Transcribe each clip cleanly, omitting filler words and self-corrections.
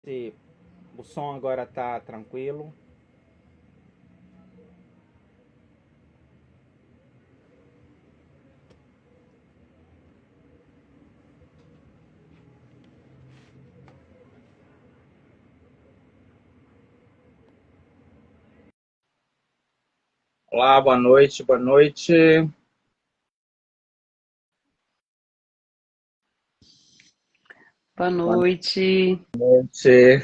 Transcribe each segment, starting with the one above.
Se o som agora está tranquilo. Olá, boa noite, boa noite. Boa Boa noite. noite.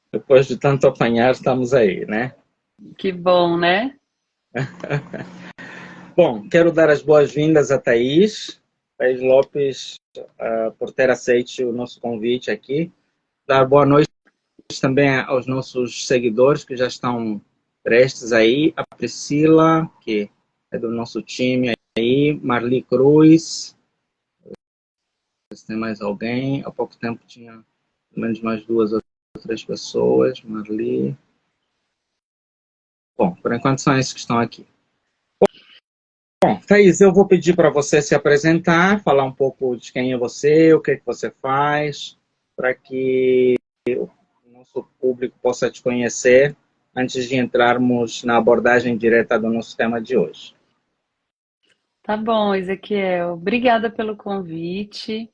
Depois de tanto apanhar, estamos aí, né? Que bom, né? Bom, quero dar as boas-vindas a Thaís Lopes, por ter aceito o nosso convite aqui. Dar boa noite também aos nossos seguidores que já estão prestes aí. A Priscila, que é do nosso time aí, Marli Cruz. Se tem mais alguém. Há pouco tempo tinha pelo menos mais duas ou três pessoas. Marli. Bom, por enquanto são esses que estão aqui. Bom, Thaís, eu vou pedir para você se apresentar, falar um pouco de quem é você, o que é que você faz, para que o nosso público possa te conhecer antes de entrarmos na abordagem direta do nosso tema de hoje. Tá bom, Ezequiel. Obrigada pelo convite.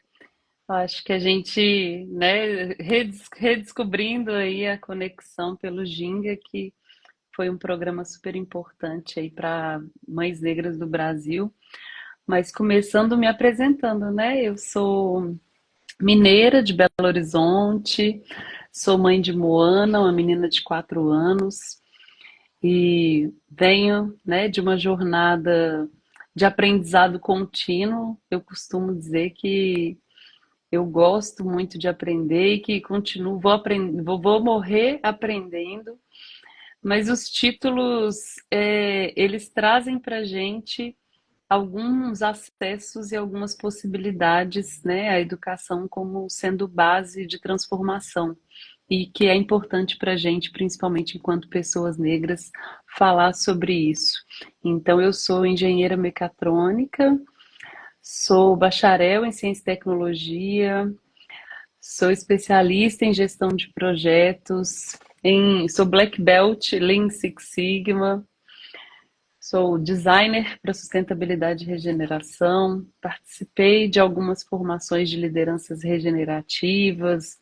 Acho que a gente, né, redescobrindo aí a conexão pelo Ginga, que foi um programa super importante aí para mães negras do Brasil. Mas começando me apresentando, né? Eu sou mineira de Belo Horizonte, sou mãe de Moana, uma menina de 4 anos. E venho, né, de uma jornada de aprendizado contínuo. Eu costumo dizer que eu gosto muito de aprender e que continuo, vou morrer aprendendo, mas os títulos, eles trazem para a gente alguns acessos e algumas possibilidades, né, a educação como sendo base de transformação e que é importante para a gente, principalmente enquanto pessoas negras, falar sobre isso. Então, eu sou engenheira mecatrônica, sou bacharel em ciência e tecnologia, sou especialista em gestão de projetos, sou Black Belt, Lean Six Sigma, sou designer para sustentabilidade e regeneração, participei de algumas formações de lideranças regenerativas,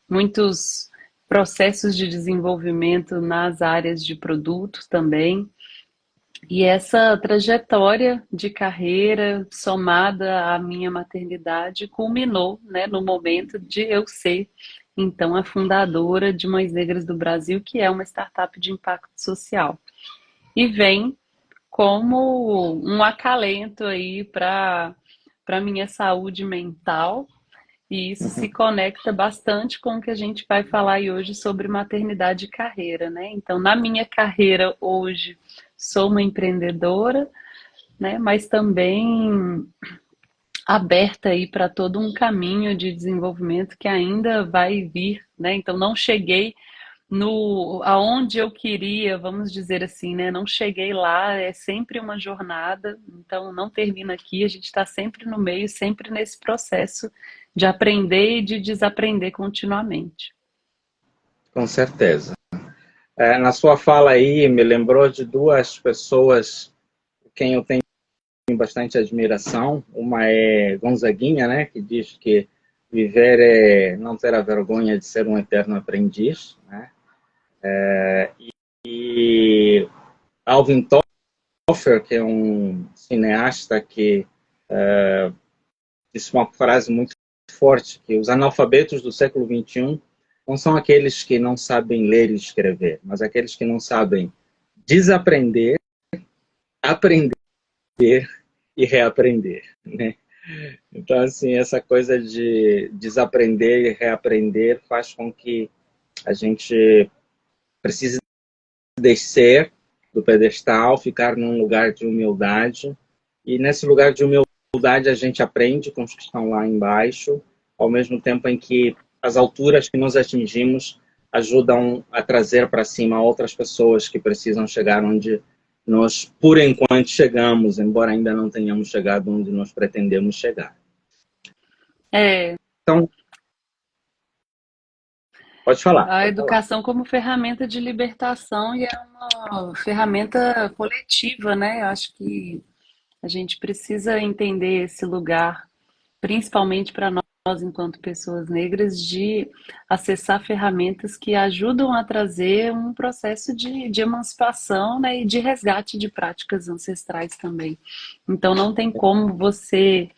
muitos processos de desenvolvimento nas áreas de produtos também. E essa trajetória de carreira, somada à minha maternidade, culminou, né, no momento de eu ser, então, a fundadora de Mães Negras do Brasil, que é uma startup de impacto social. E vem como um acalento aí para minha saúde mental, e isso se conecta bastante com o que a gente vai falar aí hoje sobre maternidade e carreira, né? Então, na minha carreira hoje, sou uma empreendedora, né? Mas também aberta aí para todo um caminho de desenvolvimento que ainda vai vir, né? Então, não cheguei no aonde eu queria, vamos dizer assim, né? Não cheguei lá, é sempre uma jornada, então não termina aqui, a gente está sempre no meio, sempre nesse processo de aprender e de desaprender continuamente. Com certeza. Na sua fala aí, me lembrou de duas pessoas por quem eu tenho bastante admiração. Uma é Gonzaguinha, né, que diz que viver é não ter a vergonha de ser um eterno aprendiz, né? E Alvin Toffler, que é um cineasta que disse uma frase muito forte, que os analfabetos do século XXI não são aqueles que não sabem ler e escrever, mas aqueles que não sabem desaprender, aprender e reaprender, né? Então, assim, essa coisa de desaprender e reaprender faz com que a gente precise descer do pedestal, ficar num lugar de humildade. E nesse lugar de humildade a gente aprende com os que estão lá embaixo, ao mesmo tempo em que as alturas que nós atingimos ajudam a trazer para cima outras pessoas que precisam chegar onde nós, por enquanto, chegamos, embora ainda não tenhamos chegado onde nós pretendemos chegar. É, Então, Pode falar, A pode falar. educação como ferramenta de libertação e é uma ferramenta coletiva, né? Eu acho que a gente precisa entender esse lugar, principalmente para nós, enquanto pessoas negras, de acessar ferramentas que ajudam a trazer um processo de emancipação, né, e de resgate de práticas ancestrais também. Então, não tem como você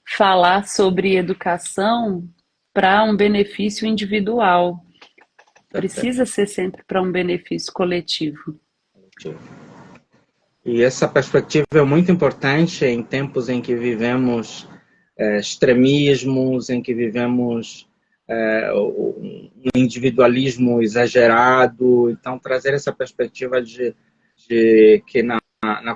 falar sobre educação para um benefício individual. Perfeito. Precisa ser sempre para um benefício coletivo. E essa perspectiva é muito importante em tempos em que vivemos extremismos, em que vivemos um individualismo exagerado. Então, trazer essa perspectiva de que na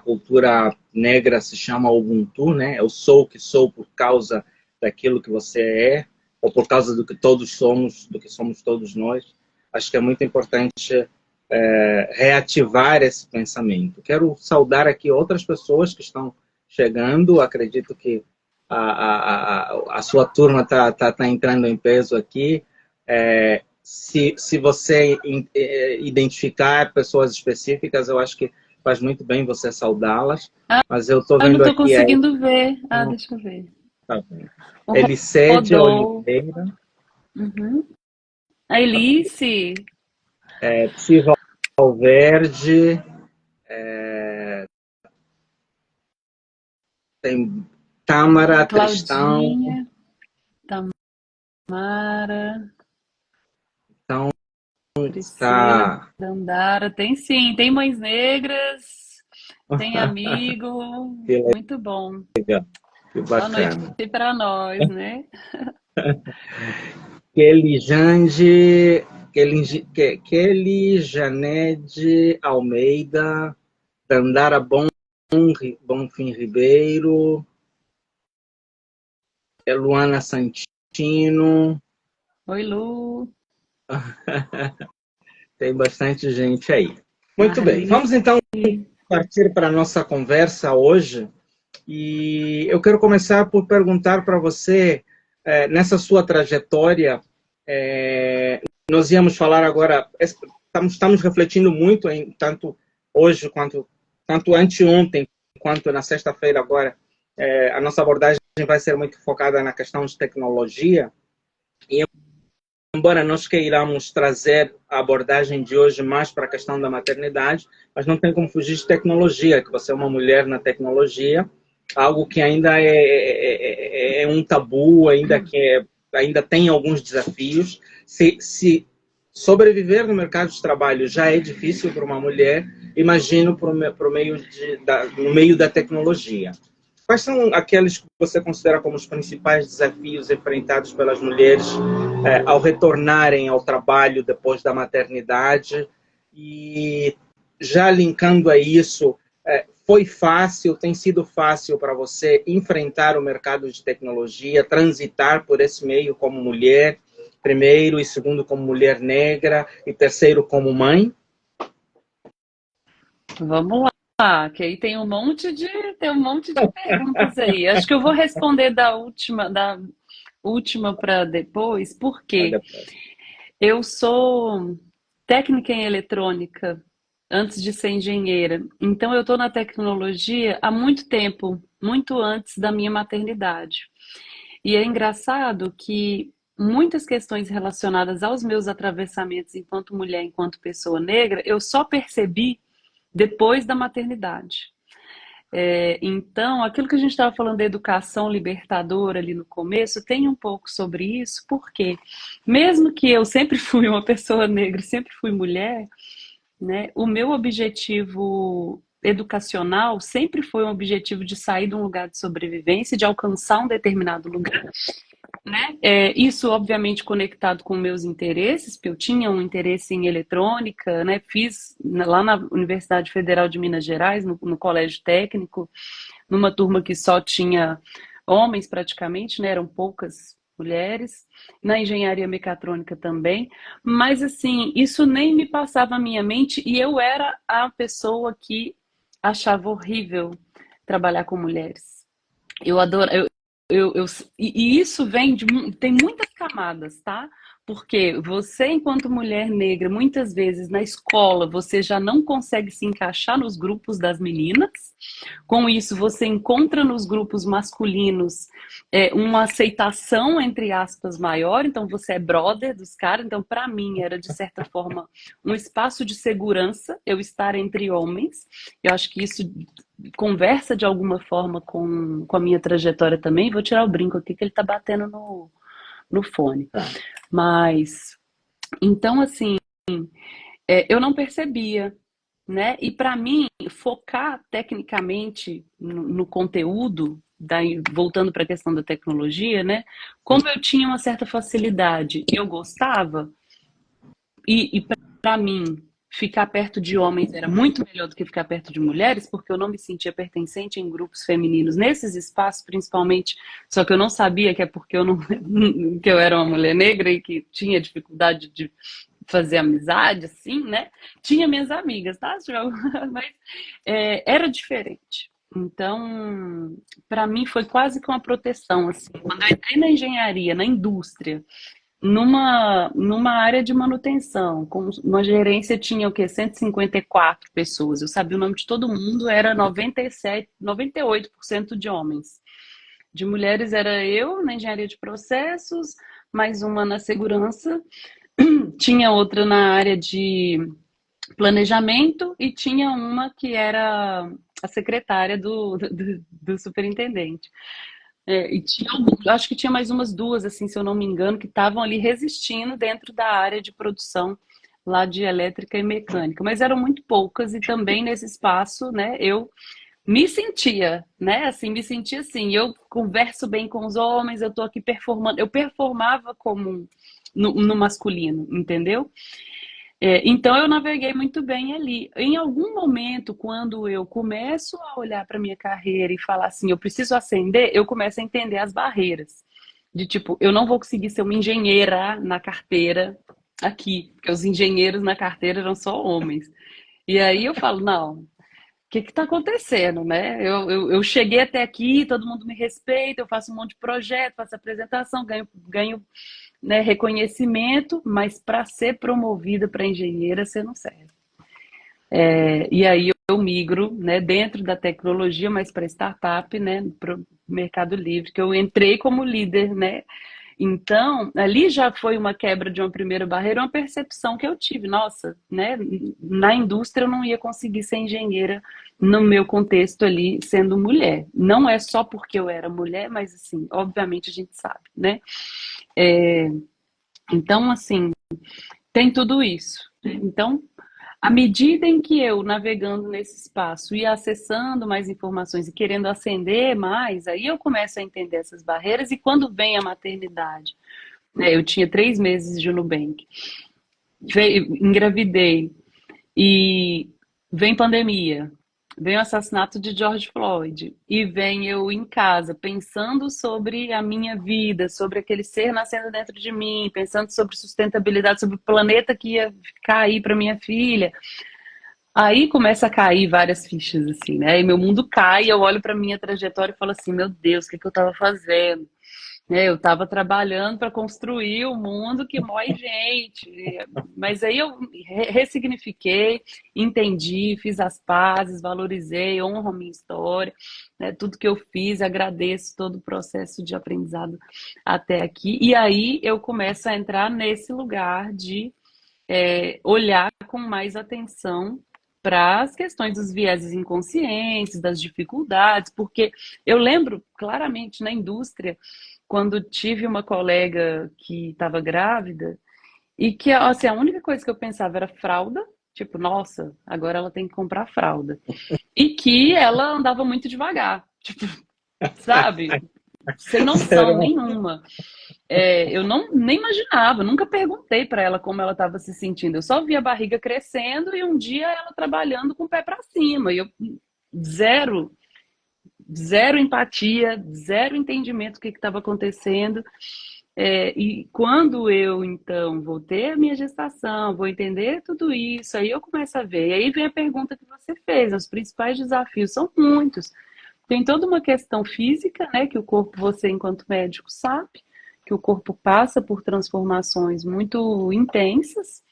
cultura negra se chama Ubuntu, né? Eu sou o que sou por causa daquilo que você é, ou por causa do que todos somos, do que somos todos nós. Acho que é muito importante reativar esse pensamento. Quero saudar aqui outras pessoas que estão chegando. Acredito que a sua turma está entrando em peso aqui. Se você identificar pessoas específicas, eu acho que faz muito bem você saudá-las. Mas eu estou Eu não vendo estou aqui conseguindo ver. Ah, deixa eu ver. O Elicede Rodolfo. Oliveira, Uhum. A Elice. Psi Valverde, tem Tâmara Tristão. Claudinha. Tamara. Então, Priscila. está. Dandara. Tem sim. Tem mães negras. Tem amigo. Que Muito bom. legal, que Boa noite bacana. para nós, né? Kelly Jande, Kelly Janede Almeida, Dandara Bonfim Ribeiro, Luana Santino, Oi, Lu. tem bastante gente aí. Muito bem, Marli. vamos então partir para a nossa conversa hoje. E eu quero começar por perguntar para você, nessa sua trajetória, nós íamos falar agora, estamos refletindo muito, tanto hoje, tanto anteontem, quanto na sexta-feira agora, a nossa abordagem vai ser muito focada na questão de tecnologia, e embora nós queiramos trazer a abordagem de hoje mais para a questão da maternidade, mas não tem como fugir de tecnologia, que você é uma mulher na tecnologia, algo que ainda é um tabu, ainda tem alguns desafios. Se sobreviver no mercado de trabalho já é difícil para uma mulher, imagino no meio da tecnologia. Quais são aqueles que você considera como os principais desafios enfrentados pelas mulheres ao retornarem ao trabalho depois da maternidade? E já linkando a isso, foi fácil, tem sido fácil para você enfrentar o mercado de tecnologia, transitar por esse meio como mulher, primeiro e segundo como mulher negra e terceiro como mãe? Vamos lá, que aí tem um monte de perguntas aí. Acho que eu vou responder da última para depois, porque eu sou técnica em eletrônica antes de ser engenheira. Então eu estou na tecnologia há muito tempo, muito antes da minha maternidade. E é engraçado que muitas questões relacionadas aos meus atravessamentos enquanto mulher, enquanto pessoa negra, eu só percebi depois da maternidade. Então, aquilo que a gente estava falando da educação libertadora ali no começo, tem um pouco sobre isso, porque mesmo que eu sempre fui uma pessoa negra, sempre fui mulher, né, o meu objetivo educacional sempre foi um objetivo de sair de um lugar de sobrevivência, de alcançar um determinado lugar, né? Isso, obviamente, conectado com meus interesses, porque eu tinha um interesse em eletrônica, né? Fiz lá na Universidade Federal de Minas Gerais, no Colégio Técnico, numa turma que só tinha homens praticamente, né? Eram poucas mulheres, na engenharia mecatrônica também, mas assim, isso nem me passava a minha mente e eu era a pessoa que achava horrível trabalhar com mulheres. Eu adoro, e isso vem tem muitas camadas, tá? Porque você, enquanto mulher negra, muitas vezes na escola você já não consegue se encaixar nos grupos das meninas. Com isso, você encontra nos grupos masculinos uma aceitação, entre aspas, maior. Então, você é brother dos caras. Então, para mim, era, de certa forma, um espaço de segurança eu estar entre homens. Eu acho que isso conversa, de alguma forma, com a minha trajetória também. Vou tirar o brinco aqui, que ele está batendo no fone. Tá. Mas, então, assim, eu não percebia, né? E para mim, focar tecnicamente no conteúdo, voltando para a questão da tecnologia, né? Como eu tinha uma certa facilidade, eu gostava, e para mim, ficar perto de homens era muito melhor do que ficar perto de mulheres, porque eu não me sentia pertencente em grupos femininos nesses espaços, principalmente. Só que eu não sabia que é porque eu não que eu era uma mulher negra e que tinha dificuldade de fazer amizade, assim, né? Tinha minhas amigas, tá, João? Mas era diferente. Então, para mim foi quase que uma proteção, assim. Quando eu entrei na engenharia, na indústria, numa área de manutenção, com uma gerência tinha o quê? 154 pessoas. Eu sabia o nome de todo mundo, era 97, 98% de homens. De mulheres era eu na engenharia de processos, mais uma na segurança, tinha outra na área de planejamento e tinha uma que era a secretária do superintendente. E tinha, acho que tinha mais umas duas, assim, se eu não me engano, que estavam ali resistindo dentro da área de produção lá de elétrica e mecânica, mas eram muito poucas e também nesse espaço, né, eu me sentia, né, assim, me sentia assim, eu converso bem com os homens, eu tô aqui performando, eu performava como no masculino, entendeu? Então eu naveguei muito bem ali. Em algum momento, quando eu começo a olhar para minha carreira e falar assim, eu preciso ascender, eu começo a entender as barreiras. De tipo, eu não vou conseguir ser uma engenheira na carteira aqui, porque os engenheiros na carteira eram só homens. E aí eu falo, não, o que está acontecendo, né? Eu cheguei até aqui, todo mundo me respeita, eu faço um monte de projeto, faço apresentação, ganho, né, reconhecimento, mas para ser promovida para engenheira você não serve. E aí eu migro, né, dentro da tecnologia, mas para startup, né, para o Mercado Livre, que eu entrei como líder, né? Então, ali já foi uma quebra de uma primeira barreira, uma percepção que eu tive. Nossa, né? Na indústria eu não ia conseguir ser engenheira no meu contexto ali, sendo mulher. Não é só porque eu era mulher, mas assim, obviamente a gente sabe, né? Então, assim, tem tudo isso. Então, à medida em que eu, navegando nesse espaço e acessando mais informações e querendo ascender mais, aí eu começo a entender essas barreiras. E quando vem a maternidade, né, eu tinha 3 meses de Nubank, engravidei e vem pandemia, vem o assassinato de George Floyd e vem eu em casa pensando sobre a minha vida, sobre aquele ser nascendo dentro de mim, pensando sobre sustentabilidade, sobre o planeta que ia cair para minha filha. Aí começa a cair várias fichas, assim, né? E meu mundo cai, eu olho para minha trajetória e falo assim, meu Deus, o que que eu estava fazendo? Eu estava trabalhando para construir o mundo que mói gente. Mas aí eu ressignifiquei, entendi, fiz as pazes, valorizei, honro a minha história, né? Tudo que eu fiz, agradeço todo o processo de aprendizado até aqui. E aí eu começo a entrar nesse lugar de olhar com mais atenção para as questões dos vieses inconscientes, das dificuldades, porque eu lembro claramente na indústria, quando tive uma colega que estava grávida, e que assim, a única coisa que eu pensava era fralda, tipo, nossa, agora ela tem que comprar fralda. E que ela andava muito devagar, tipo, sabe? Sem noção Serão. nenhuma. Eu não nem imaginava, nunca perguntei para ela como ela estava se sentindo. Eu só vi a barriga crescendo e um dia ela trabalhando com o pé para cima. E eu zero, zero empatia, zero entendimento do que estava acontecendo. E quando eu então vou ter a minha gestação, vou entender tudo isso, aí eu começo a ver. E aí vem a pergunta que você fez. Os principais desafios são muitos. Tem toda uma questão física, né, que o corpo, você enquanto médico sabe, que o corpo passa por transformações muito intensas,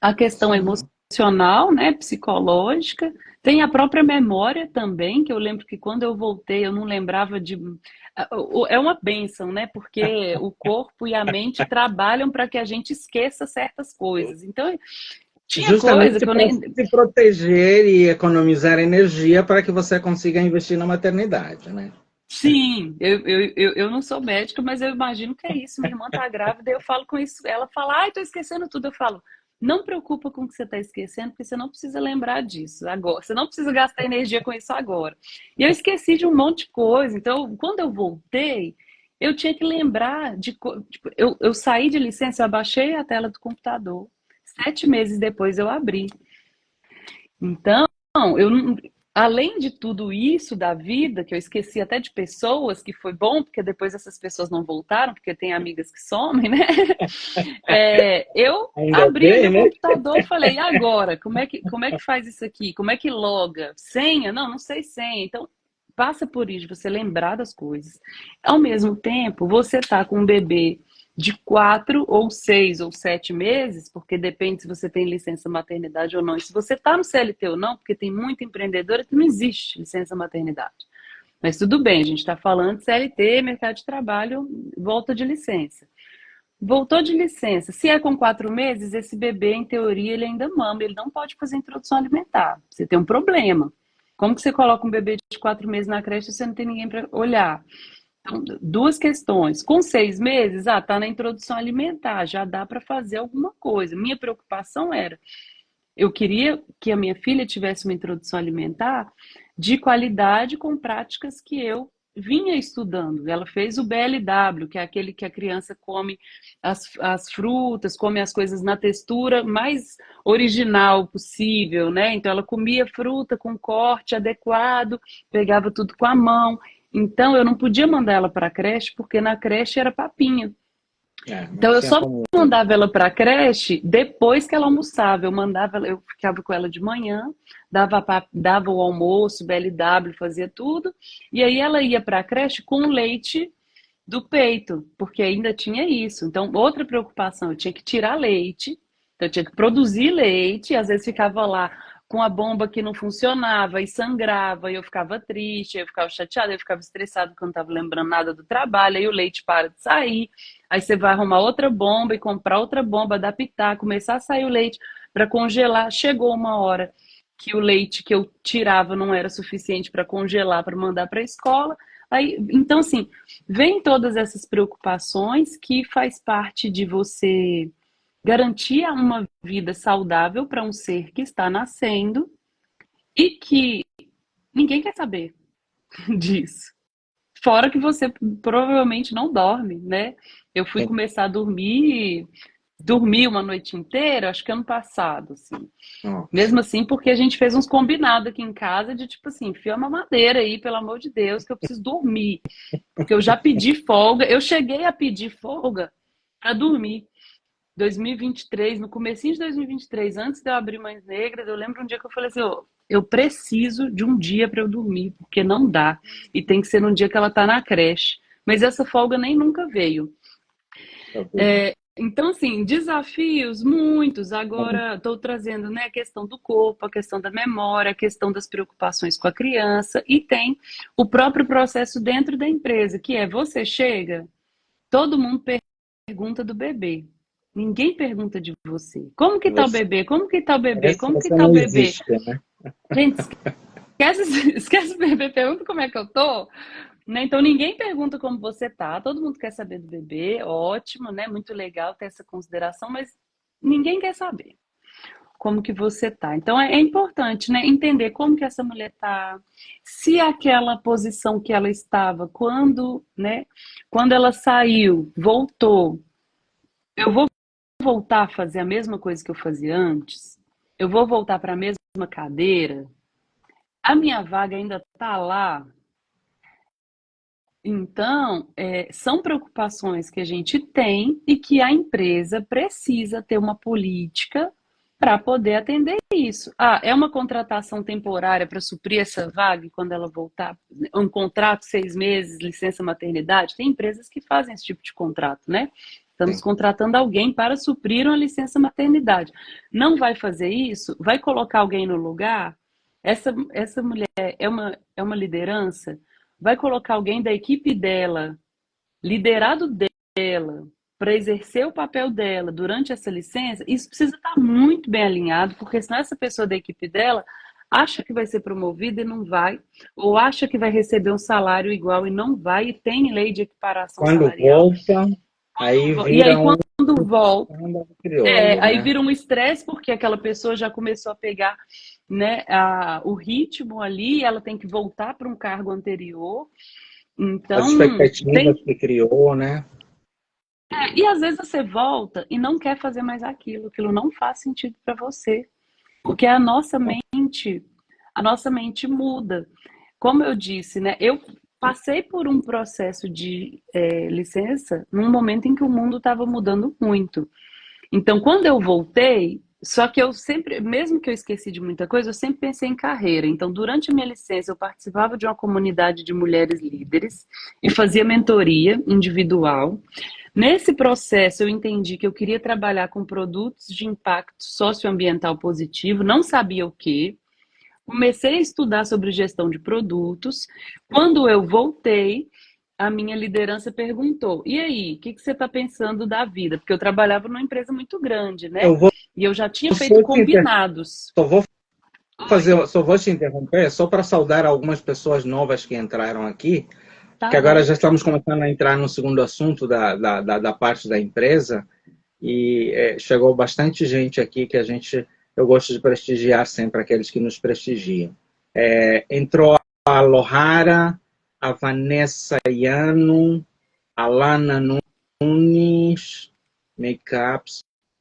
a questão Sim. emocional, né, psicológica, tem a própria memória também, que eu lembro que quando eu voltei eu não lembrava de... É uma bênção, né, porque o corpo e a mente trabalham para que a gente esqueça certas coisas. Então, tinha coisa Justamente que eu para nem... se proteger e economizar energia para que você consiga investir na maternidade, né? Sim, eu não sou médica, mas eu imagino que é isso. Minha irmã tá grávida, e eu falo com isso. Ela fala, ai, tô esquecendo tudo. Eu falo, não preocupa com o que você tá esquecendo, porque você não precisa lembrar disso agora. Você não precisa gastar energia com isso agora. E eu esqueci de um monte de coisa. Então, quando eu voltei, eu tinha que lembrar de... Tipo, eu saí de licença, eu abaixei a tela do computador. 7 meses depois eu abri. Então, eu não, além de tudo isso da vida, que eu esqueci até de pessoas, que foi bom, porque depois essas pessoas não voltaram, porque tem amigas que somem, né? Eu Ainda abri o bem, meu né? computador e falei, e agora? Como é que faz isso aqui? Como é que loga? Senha? Não, não sei senha. Então, passa por isso, você lembrar das coisas. Ao mesmo tempo, você tá com um bebê de 4 ou 6 ou 7 meses, porque depende se você tem licença maternidade ou não. E se você está no CLT ou não, porque tem muita empreendedora que não existe licença maternidade. Mas tudo bem, a gente está falando de CLT, mercado de trabalho, volta de licença. Voltou de licença. Se é com 4 meses, esse bebê, em teoria, ele ainda mama, ele não pode fazer introdução alimentar. Você tem um problema. Como que você coloca um bebê de 4 meses na creche se você não tem ninguém para olhar? Então, duas questões. Com 6 meses, tá na introdução alimentar, já dá para fazer alguma coisa. Minha preocupação era, eu queria que a minha filha tivesse uma introdução alimentar de qualidade com práticas que eu vinha estudando. Ela fez o BLW, que é aquele que a criança come as frutas, come as coisas na textura mais original possível, né? Então ela comia fruta com corte adequado, pegava tudo com a mão. Então eu não podia mandar ela para a creche, porque na creche era papinha. Não Então eu tinha só como. mandava ela para a creche depois que ela almoçava. Eu ficava com ela de manhã, dava o almoço, BLW, fazia tudo, e aí ela ia para a creche com o leite do peito, porque ainda tinha isso. Então, outra preocupação, eu tinha que tirar leite, então eu tinha que produzir leite, e às vezes ficava lá com a bomba que não funcionava e sangrava, e eu ficava triste, eu ficava chateada, eu ficava estressada porque eu não estava lembrando nada do trabalho, aí o leite para de sair, aí você vai arrumar outra bomba e comprar outra bomba, adaptar, começar a sair o leite para congelar. Chegou uma hora que o leite que eu tirava não era suficiente para congelar, para mandar para a escola. Aí, então, assim, vem todas essas preocupações que faz parte de você garantir uma vida saudável para um ser que está nascendo e que ninguém quer saber disso. Fora que você provavelmente não dorme, né? Eu fui começar a dormir uma noite inteira, acho que ano passado, assim. Nossa. Mesmo assim, porque a gente fez uns combinados aqui em casa de tipo assim, enfia uma madeira aí, pelo amor de Deus, que eu preciso dormir. Porque eu já pedi folga, eu cheguei a pedir folga para dormir. 2023, no comecinho de 2023, antes de eu abrir Mães Negras, eu lembro um dia que eu falei assim, eu preciso de um dia para eu dormir, porque não dá. E tem que ser num dia que ela tá na creche. Mas essa folga nem nunca veio. Tá vendo? Então, assim, desafios muitos. Agora estou trazendo, né, a questão do corpo, a questão da memória, a questão das preocupações com a criança e tem o próprio processo dentro da empresa, que é você chega, todo mundo pergunta do bebê. Ninguém pergunta de você. Como que tá o Você, bebê? Como que tá o bebê? parece que Como que você tá o não bebê? existe, né? Gente, esquece, esquece o bebê, pergunta como é que eu tô. Né? Então ninguém pergunta como você tá, todo mundo quer saber do bebê, ótimo, né? Muito legal ter essa consideração, mas ninguém quer saber como que você tá. Então é importante, né, entender como que essa mulher tá, se aquela posição que ela estava quando, né, quando ela saiu, voltou, eu vou voltar a fazer a mesma coisa que eu fazia antes? Eu vou voltar para a mesma cadeira? A minha vaga ainda tá lá? Então, são preocupações que a gente tem e que a empresa precisa ter uma política para poder atender isso. Ah, é uma contratação temporária para suprir essa vaga e quando ela voltar? Um contrato, 6 meses, licença maternidade? Tem empresas que fazem esse tipo de contrato, né? Estamos Sim. contratando alguém para suprir uma licença maternidade. Não vai fazer isso? Vai colocar alguém no lugar? Essa mulher é uma liderança? Vai colocar alguém da equipe dela, liderado dela, para exercer o papel dela durante essa licença? Isso precisa estar muito bem alinhado, porque senão essa pessoa da equipe dela acha que vai ser promovida e não vai, ou acha que vai receber um salário igual e não vai, e tem lei de equiparação Quando salarial. volta, aí E aí, vira um quando volta, samba de crioulo, aí né? vira um estresse, porque aquela pessoa já começou a pegar, né, o ritmo ali, ela tem que voltar para um cargo anterior. As Então, expectativas que criou, né? e às vezes você volta e não quer fazer mais aquilo não faz sentido para você, porque a nossa mente muda. Como eu disse, né, eu passei por um processo de licença num momento em que o mundo estava mudando muito. Então, quando eu voltei, só que eu sempre, mesmo que eu esqueci de muita coisa, eu sempre pensei em carreira. Então, durante a minha licença, eu participava de uma comunidade de mulheres líderes e fazia mentoria individual. Nesse processo, eu entendi que eu queria trabalhar com produtos de impacto socioambiental positivo, não sabia o que. Comecei a estudar sobre gestão de produtos. Quando eu voltei, a minha liderança perguntou: e aí, o que você está pensando da vida? Porque eu trabalhava numa empresa muito grande, né? Eu vou E eu já tinha só feito te, inter... combinados. só vou Oi, só vou te interromper, só para saudar algumas pessoas novas que entraram aqui, que tá agora bom. já estamos começando a entrar no segundo assunto da parte da empresa, e chegou bastante gente aqui que eu gosto de prestigiar sempre aqueles que nos prestigiam. Entrou a Lohara, a Vanessa Iano, a Lana Nunes, Makeup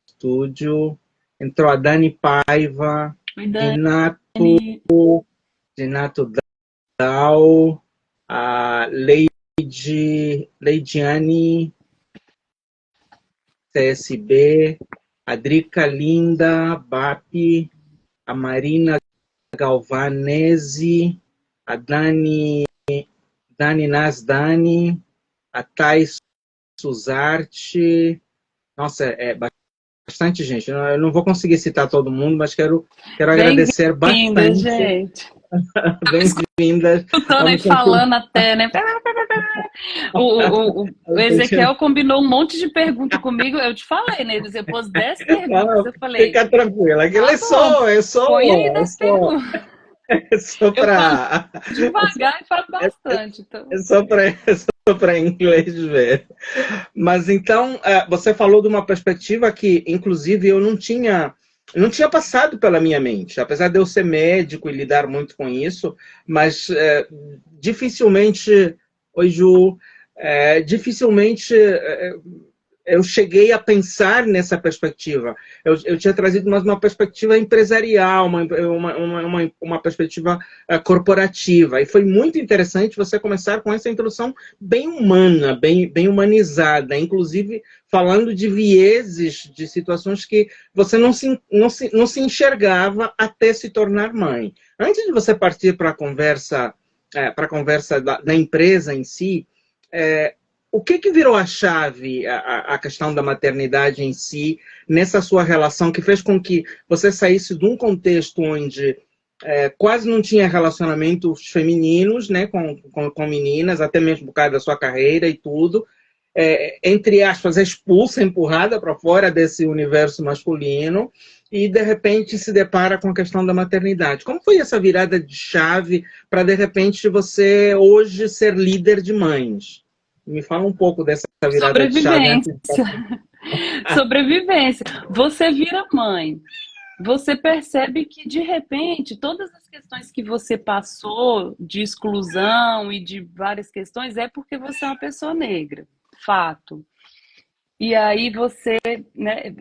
Studio, entrou a Dani Paiva, Oi, Renato, Dani. Renato Dal, a Leidiane, CSB, a Drica Linda, BAP, a Marina Galvanese, a Dani Nasdani, a Thais Suzarte. Nossa, bastante gente. Eu não vou conseguir citar todo mundo, mas quero agradecer Bem-vinda, bastante. gente. Bem-vindas. Escutando aí Vamos continuar. falando até, né? O Ezequiel combinou um monte de perguntas comigo. Eu te falei, né? Você pôs 10 perguntas. Não, Eu falei, fica tranquila. Aquilo tá bom, põe aí é 10 só, perguntas. é só Eu falo para devagar e falo é, bastante. Então, é só para inglês ver. Mas então, você falou de uma perspectiva que, inclusive, eu não tinha passado pela minha mente, apesar de eu ser médico e lidar muito com isso, mas dificilmente, oi Ju, dificilmente eu cheguei a pensar nessa perspectiva. Eu tinha trazido mais uma perspectiva empresarial, uma perspectiva corporativa. E foi muito interessante você começar com essa introdução bem humana, bem humanizada, inclusive falando de vieses, de situações que você não se enxergava até se tornar mãe. Antes de você partir para a conversa da empresa em si, o que virou a chave, a questão da maternidade em si, nessa sua relação, que fez com que você saísse de um contexto onde quase não tinha relacionamentos femininos, né, com meninas, até mesmo por causa da sua carreira e tudo, entre aspas, expulsa, empurrada para fora desse universo masculino, e de repente se depara com a questão da maternidade. Como foi essa virada de chave para, de repente, você hoje ser líder de mães? Me fala um pouco dessa virada de chave sobrevivência. antes de... Sobrevivência. Você vira mãe. Você percebe que, de repente, todas as questões que você passou de exclusão e de várias questões é porque você é uma pessoa negra. Fato. E aí você, né,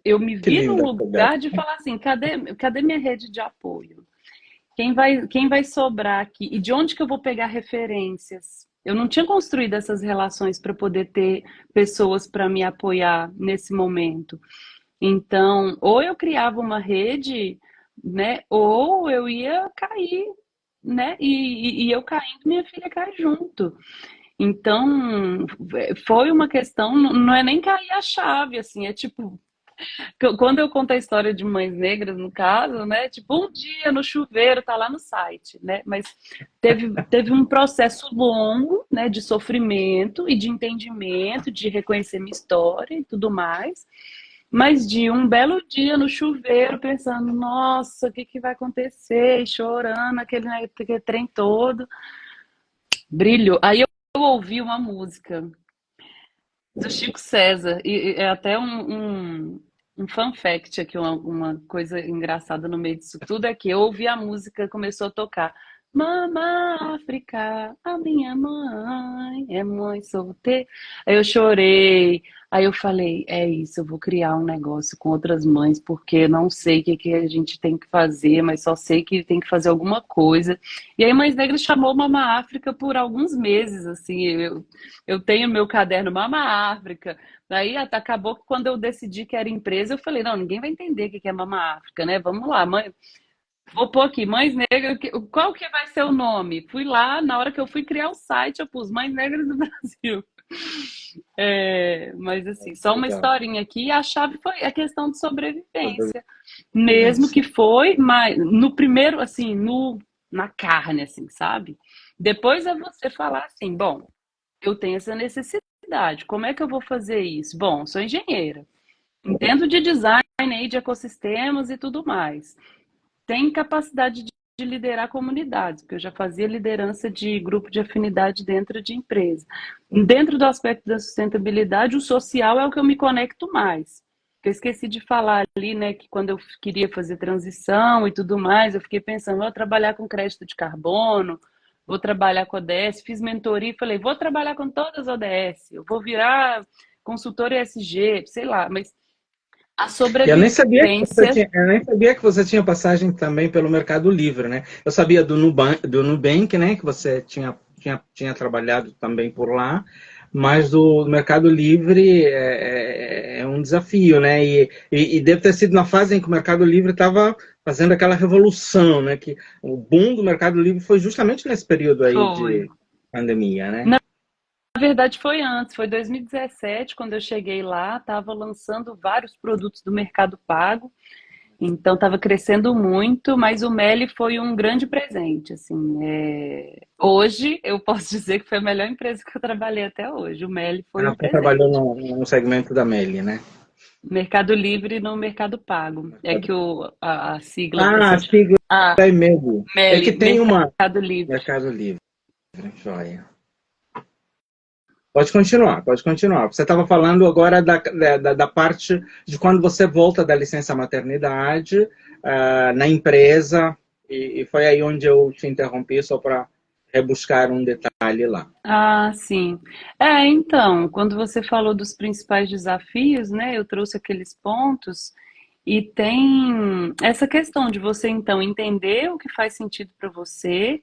eu me Que vi num linda, lugar de falar assim, cadê minha rede de apoio? Quem vai sobrar aqui? E de onde que eu vou pegar referências? Eu não tinha construído essas relações para poder ter pessoas para me apoiar nesse momento. Então, ou eu criava uma rede, né, ou eu ia cair, né, e eu caindo, minha filha cai junto. Então, foi uma questão, não é nem cair a chave, assim, é tipo, quando eu conto a história de Mães Negras, no caso, né? Tipo, um dia no chuveiro, tá lá no site, né? Mas teve um processo longo, né? De sofrimento e de entendimento, de reconhecer minha história e tudo mais. Mas de um belo dia no chuveiro, pensando, nossa, o que que vai acontecer? E chorando, aquele trem todo. Brilho. Aí eu ouvi uma música do Chico César. E é até um fun fact aqui, uma coisa engraçada no meio disso tudo é que eu ouvi a música, começou a tocar. Mama África, a minha mãe é mãe solteira. Aí eu chorei. Aí eu falei, é isso, eu vou criar um negócio com outras mães, porque não sei o que que a gente tem que fazer, mas só sei que tem que fazer alguma coisa. E aí Mães Negras chamou Mama África por alguns meses, assim, eu tenho meu caderno Mama África. Daí acabou que quando eu decidi que era empresa, eu falei, não, ninguém vai entender o que é Mama África, né? Vamos lá, mãe. Vou pôr aqui, Mães Negras, qual que vai ser o nome? Fui lá, na hora que eu fui criar o site, eu pus Mães Negras do Brasil. Mas assim, só uma Legal. historinha aqui, a chave foi a questão de sobrevivência. Mesmo Sobrevivência. que foi, mas no primeiro, assim, na carne, assim, sabe? Depois é você falar assim, bom, eu tenho essa necessidade. Como é que eu vou fazer isso? Bom, sou engenheira. Entendo de design aí, de ecossistemas e tudo mais. Tenho capacidade de liderar comunidades, porque eu já fazia liderança de grupo de afinidade dentro de empresa. Dentro do aspecto da sustentabilidade, o social é o que eu me conecto mais. Eu esqueci de falar ali, né, que quando eu queria fazer transição e tudo mais, eu fiquei pensando, vou trabalhar com crédito de carbono, vou trabalhar com ODS, fiz mentoria e falei, vou trabalhar com todas as ODS, eu vou virar consultora ESG, sei lá, mas a E sobrevivência. eu nem sabia que você tinha passagem também pelo Mercado Livre, né? Eu sabia do Nubank, né? Que você tinha trabalhado também por lá, mas do Mercado Livre é um desafio, né? E deve ter sido na fase em que o Mercado Livre estava fazendo aquela revolução, né? Que o boom do Mercado Livre foi justamente nesse período aí Foi. de pandemia, né? Na verdade, foi antes, foi 2017, quando eu cheguei lá, estava lançando vários produtos do Mercado Pago, então estava crescendo muito, mas o Meli foi um grande presente, assim. Hoje, eu posso dizer que foi a melhor empresa que eu trabalhei até hoje, o Meli foi um Ela trabalhou presente. no segmento da Meli, né? Mercado Livre no Mercado Pago, é que a sigla, o Ah, pessoal chama. sigla Ah, é MELI. É que Meli, tem uma Mercado Livre. Mercado Livre, joia. Pode continuar, pode continuar. Você estava falando agora da parte de quando você volta da licença maternidade na empresa, e foi aí onde eu te interrompi só para rebuscar um detalhe lá. Ah, sim. Então, quando você falou dos principais desafios, né, eu trouxe aqueles pontos e tem essa questão de você então entender o que faz sentido para você,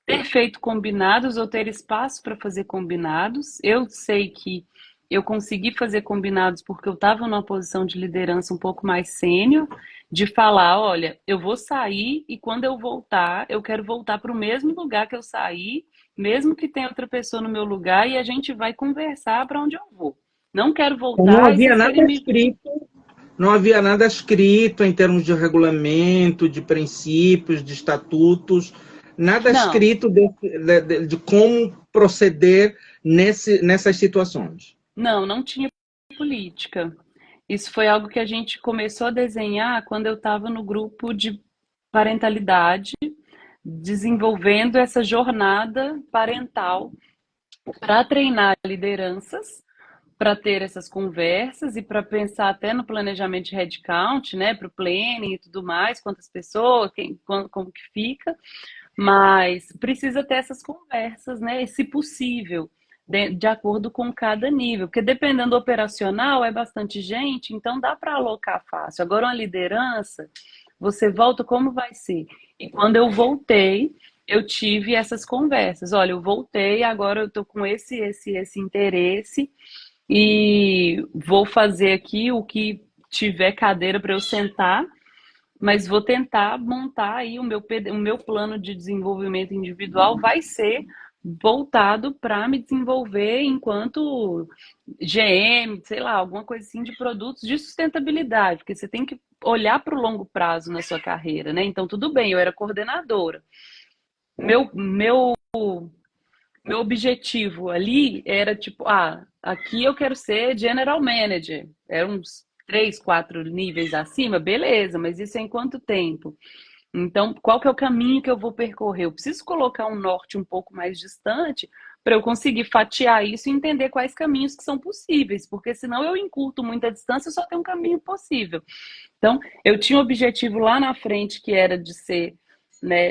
ter feito combinados ou ter espaço para fazer combinados. Eu sei que eu consegui fazer combinados porque eu estava numa posição de liderança um pouco mais sênior, de falar, olha, eu vou sair e quando eu voltar, eu quero voltar para o mesmo lugar que eu saí, mesmo que tenha outra pessoa no meu lugar e a gente vai conversar para onde eu vou. Não quero Então, não voltar e havia vocês nada querem me. escrito, não havia nada escrito em termos de regulamento, de princípios, de estatutos, nada Não, escrito de como proceder nessas situações. não tinha política. Isso foi algo que a gente começou a desenhar quando eu estava no grupo de parentalidade, desenvolvendo essa jornada parental para treinar lideranças, para ter essas conversas e para pensar até no planejamento de headcount, né, para o planning e tudo mais, quantas pessoas, como que fica, mas precisa ter essas conversas, né, e, se possível, de acordo com cada nível, porque dependendo do operacional é bastante gente, então dá para alocar fácil. Agora uma liderança, você volta, como vai ser? E quando eu voltei, eu tive essas conversas. Olha, eu voltei, agora eu estou com esse interesse e vou fazer aqui o que tiver cadeira para eu sentar, mas vou tentar montar aí o meu plano de desenvolvimento individual vai ser voltado para me desenvolver enquanto GM, sei lá, alguma coisa assim de produtos de sustentabilidade, porque você tem que olhar para o longo prazo na sua carreira, né? Então, tudo bem, eu era coordenadora. Meu meu objetivo ali era tipo, aqui eu quero ser general manager. Era uns 3, 4 níveis acima, beleza, mas isso é em quanto tempo? Então, qual que é o caminho que eu vou percorrer? Eu preciso colocar um norte um pouco mais distante para eu conseguir fatiar isso e entender quais caminhos que são possíveis, porque senão eu encurto muita distância e só tem um caminho possível. Então, eu tinha um objetivo lá na frente que era de ser, né,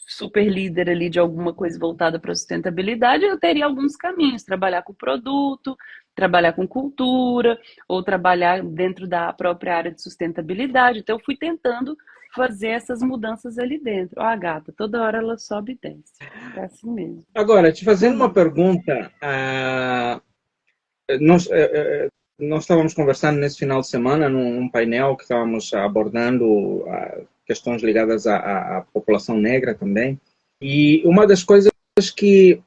super líder ali de alguma coisa voltada para sustentabilidade. Eu teria alguns caminhos: trabalhar com produto, trabalhar com cultura, ou trabalhar dentro da própria área de sustentabilidade. Então, eu fui tentando fazer essas mudanças ali dentro. Ó, a gata, toda hora ela sobe e desce. É assim mesmo. Agora, te fazendo uma pergunta, nós, nós estávamos conversando nesse final de semana num painel que estávamos abordando questões ligadas à população negra também. E uma das coisas que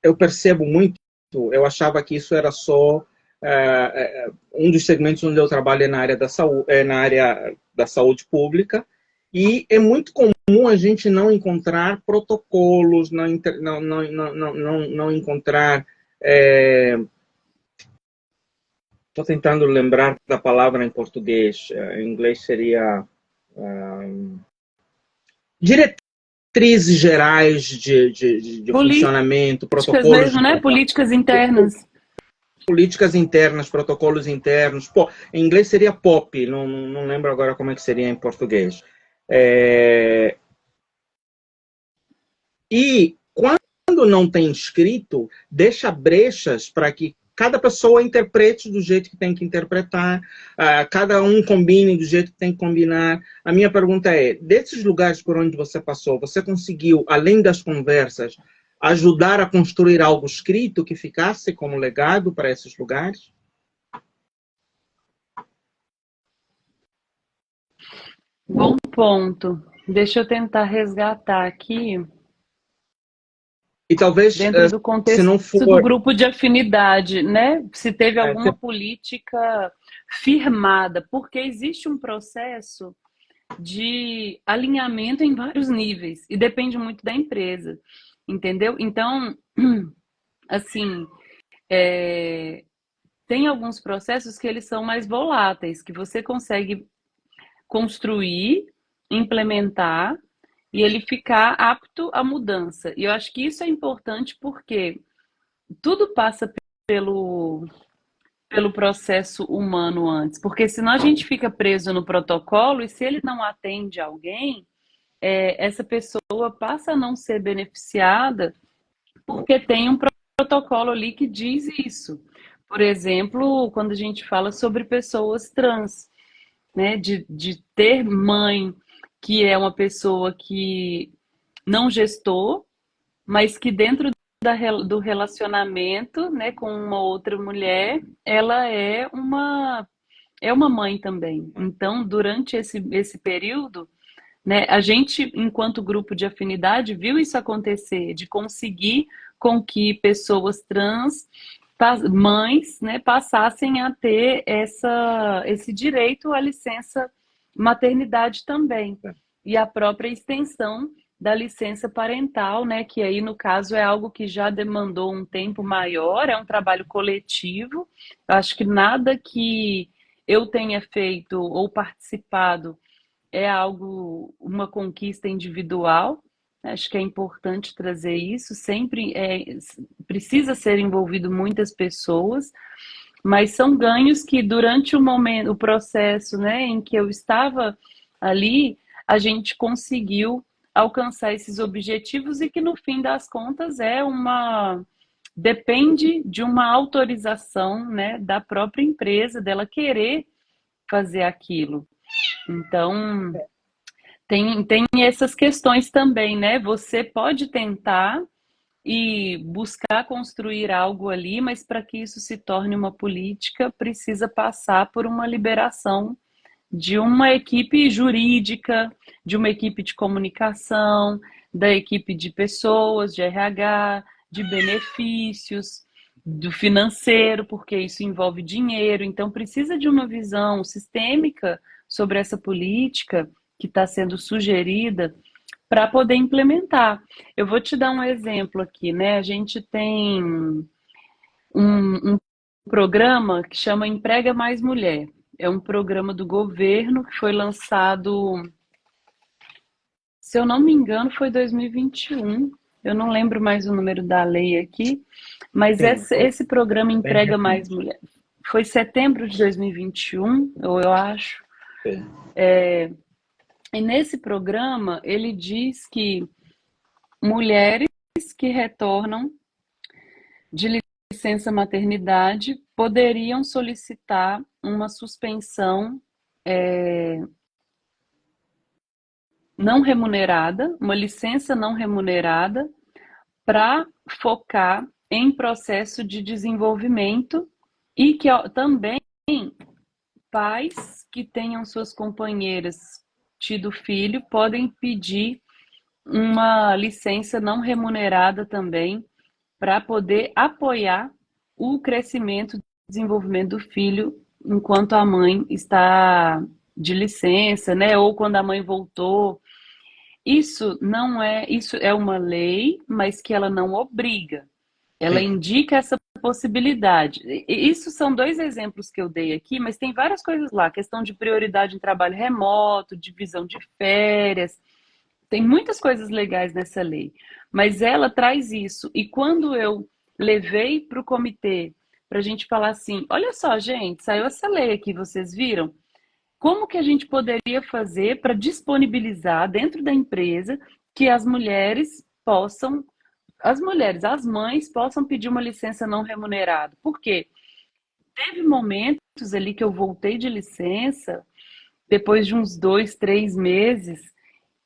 eu percebo muito, eu achava que isso era só um dos segmentos onde eu trabalho é na área da saúde, na área da saúde pública, e é muito comum a gente não encontrar protocolos, não encontrar. Estou tentando lembrar da palavra em português. Em inglês seria diretrizes gerais de funcionamento, Políticas protocolos mesmo, de né? trabalho, Políticas internas. políticas internas, protocolos internos. Pô, em inglês seria POP, não lembro agora como é que seria em português. E quando não tem escrito, deixa brechas para que cada pessoa interprete do jeito que tem que interpretar, cada um combine do jeito que tem que combinar. A minha pergunta é, desses lugares por onde você passou, você conseguiu, além das conversas, ajudar a construir algo escrito que ficasse como legado para esses lugares? Bom ponto. Deixa eu tentar resgatar aqui, E talvez, dentro do se contexto não do for... grupo de afinidade, né? Se teve alguma política firmada, porque existe um processo de alinhamento em vários níveis e depende muito da empresa, entendeu? Então, assim, tem alguns processos que eles são mais voláteis, que você consegue construir, implementar e ele ficar apto à mudança. E eu acho que isso é importante porque tudo passa pelo processo humano antes, porque senão a gente fica preso no protocolo e se ele não atende alguém, essa pessoa passa a não ser beneficiada porque tem um protocolo ali que diz isso. Por exemplo, quando a gente fala sobre pessoas trans, né, de ter mãe que é uma pessoa que não gestou, mas que dentro do relacionamento, né, com uma outra mulher, ela é uma mãe também. Então, durante esse período, né, a gente, enquanto grupo de afinidade, viu isso acontecer, de conseguir com que pessoas trans, mães, né, passassem a ter esse direito à licença maternidade também. E a própria extensão da licença parental, né, que aí no caso é algo que já demandou um tempo maior, é um trabalho coletivo. Eu acho que nada que eu tenha feito ou participado é algo, uma conquista individual. Acho que é importante trazer isso. Sempre precisa ser envolvido muitas pessoas, mas são ganhos que durante o momento, o processo, né, em que eu estava ali, a gente conseguiu alcançar esses objetivos e que no fim das contas depende de uma autorização, né, da própria empresa, dela querer fazer aquilo. Então, tem essas questões também, né? Você pode tentar e buscar construir algo ali, mas para que isso se torne uma política, precisa passar por uma liberação de uma equipe jurídica, de uma equipe de comunicação, da equipe de pessoas, de RH, de benefícios, do financeiro, porque isso envolve dinheiro. Então, precisa de uma visão sistêmica sobre essa política que está sendo sugerida para poder implementar. Eu vou te dar um exemplo aqui, né? A gente tem um programa que chama Emprega Mais Mulher. É um programa do governo que foi lançado, se eu não me engano, foi 2021. Eu não lembro mais o número da lei aqui, mas Sim, esse programa bem Emprega Mais recente. Mulher foi setembro de 2021, ou eu acho. Sim. E nesse programa ele diz que mulheres que retornam de licença maternidade poderiam solicitar uma suspensão não remunerada, uma licença não remunerada, para focar em processo de desenvolvimento e que também pais que tenham suas companheiras tido filho podem pedir uma licença não remunerada também para poder apoiar o crescimento e desenvolvimento do filho enquanto a mãe está de licença, né? Ou quando a mãe voltou. Isso é uma lei, mas que ela não obriga. Ela Sim. indica essa possibilidade. Isso são dois exemplos que eu dei aqui, mas tem várias coisas lá. Questão de prioridade em trabalho remoto, divisão de férias. Tem muitas coisas legais nessa lei. Mas ela traz isso. E quando eu levei para o comitê para a gente falar assim, olha só, gente, saiu essa lei aqui, vocês viram? Como que a gente poderia fazer para disponibilizar dentro da empresa que as mulheres possam, as mães possam pedir uma licença não remunerada? Por quê? Teve momentos ali que eu voltei de licença, depois de uns 2, 3 meses,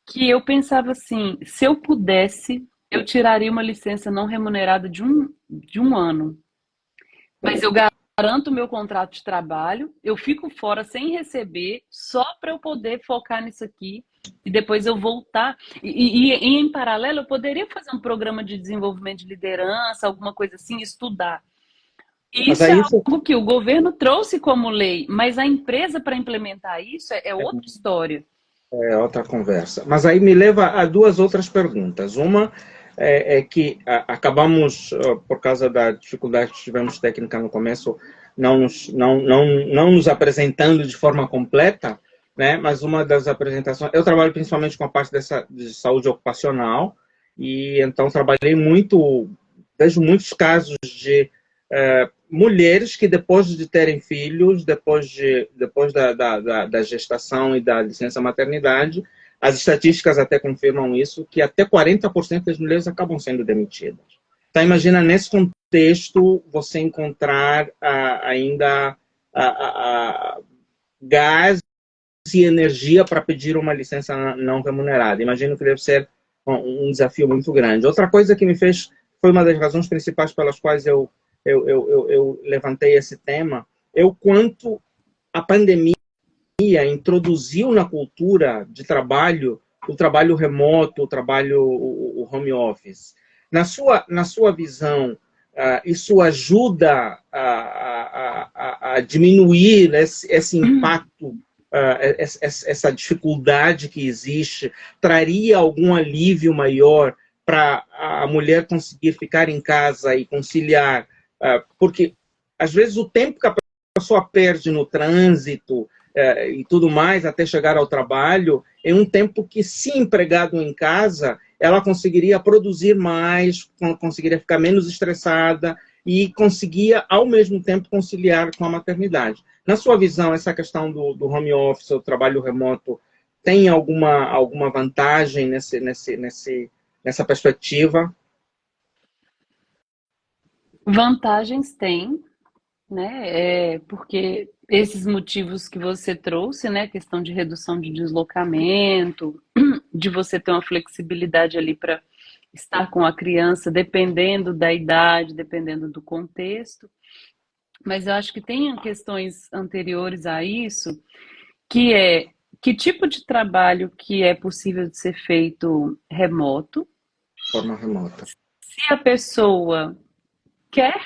que eu pensava assim, se eu pudesse, eu tiraria uma licença não remunerada de um ano. Mas eu garanto o meu contrato de trabalho, eu fico fora sem receber, só para eu poder focar nisso aqui e depois eu voltar. E em paralelo, eu poderia fazer um programa de desenvolvimento de liderança, alguma coisa assim, estudar. E Mas isso é aí isso algo que o governo trouxe como lei, mas a empresa para implementar isso é outra história. é outra conversa. Mas aí me leva a duas outras perguntas. Uma é que acabamos, por causa da dificuldade que tivemos técnica no começo, não nos apresentando de forma completa, né? Mas uma das apresentações, eu trabalho principalmente com a parte de saúde ocupacional, e então trabalhei muito, vejo muitos casos de mulheres que depois de terem filhos, depois da gestação e da licença maternidade, as estatísticas até confirmam isso, que até 40% das mulheres acabam sendo demitidas. Então, imagina, nesse contexto, você encontrar ainda gás e energia para pedir uma licença não remunerada. Imagino que deve ser um desafio muito grande. Outra coisa que me fez, foi uma das razões principais pelas quais eu levantei esse tema, é o quanto a pandemia introduziu na cultura de trabalho o trabalho remoto, o home office. Na sua visão, isso ajuda a diminuir esse impacto, essa dificuldade que existe? Traria algum alívio maior para a mulher conseguir ficar em casa e conciliar? Porque, às vezes, o tempo que a pessoa perde no trânsito e tudo mais, até chegar ao trabalho, é um tempo que, se empregado em casa, ela conseguiria produzir mais, conseguiria ficar menos estressada e conseguia, ao mesmo tempo, conciliar com a maternidade. Na sua visão, essa questão do home office, o trabalho remoto, tem alguma vantagem nessa perspectiva? Vantagens tem, né? Porque esses motivos que você trouxe, né? Questão de redução de deslocamento, de você ter uma flexibilidade ali para estar com a criança, dependendo da idade, dependendo do contexto. Mas eu acho que tem questões anteriores a isso, que é que tipo de trabalho que é possível de ser feito remoto, Forma remota. se a pessoa quer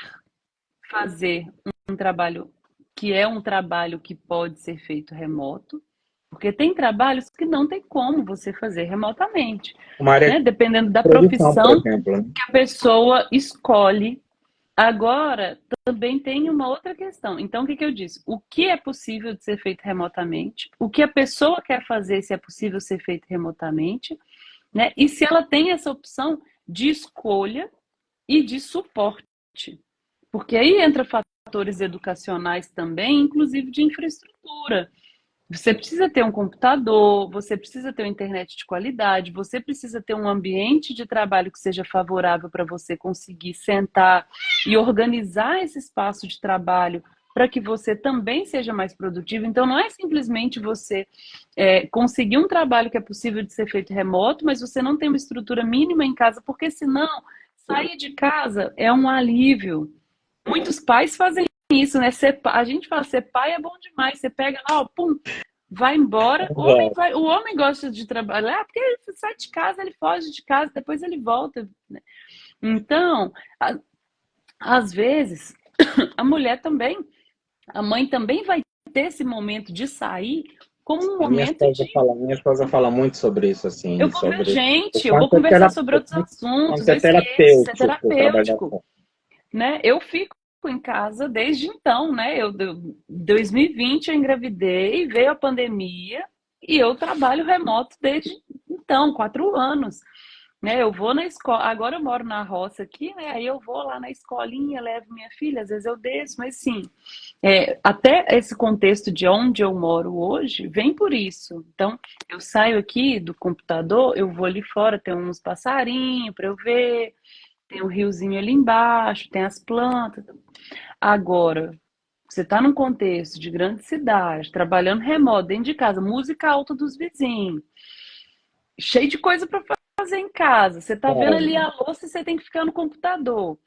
fazer um trabalho que é um trabalho que pode ser feito remoto, porque tem trabalhos que não tem como você fazer remotamente, Uma área né? de Dependendo da produção, por profissão exemplo, né? que a pessoa escolhe. Agora, também tem uma outra questão. Então, o que que eu disse? O que é possível de ser feito remotamente? O que a pessoa quer fazer, se é possível ser feito remotamente, né? E se ela tem essa opção de escolha e de suporte. Porque aí entra fatores educacionais também, inclusive de infraestrutura. Você precisa ter um computador, você precisa ter uma internet de qualidade, você precisa ter um ambiente de trabalho que seja favorável para você conseguir sentar e organizar esse espaço de trabalho para que você também seja mais produtivo. Então, não é simplesmente você conseguir um trabalho que é possível de ser feito remoto, mas você não tem uma estrutura mínima em casa, porque senão sair de casa é um alívio. Muitos pais fazem isso, né? A gente fala, ser pai é bom demais. Você pega lá, ó, pum, vai embora. O homem gosta de trabalhar porque ele sai de casa, ele foge de casa, depois ele volta, né? Então, às vezes, a mulher também, a mãe também vai ter esse momento de sair como um momento de Minha esposa fala muito sobre isso, eu assim, vou ver sobre o gente, eu vou quanto é, conversar sobre outros quanto assuntos, é eu esqueço, é terapêutico trabalhar terapêutico, fora. né? Eu fico em casa desde então, né? 2020 eu engravidei, veio a pandemia e eu trabalho remoto desde então, 4 anos, né? Eu vou na escola, agora eu moro na roça aqui, né? Aí eu vou lá na escolinha, levo minha filha, às vezes eu desço, mas sim, até esse contexto de onde eu moro hoje vem por isso. Então, eu saio aqui do computador, eu vou ali fora, tem uns passarinhos para eu ver, tem um riozinho ali embaixo, tem as plantas. Agora, você está num contexto de grande cidade, trabalhando remoto, dentro de casa, música alta dos vizinhos, cheio de coisa para fazer em casa. Você está vendo ali a louça e você tem que ficar no computador.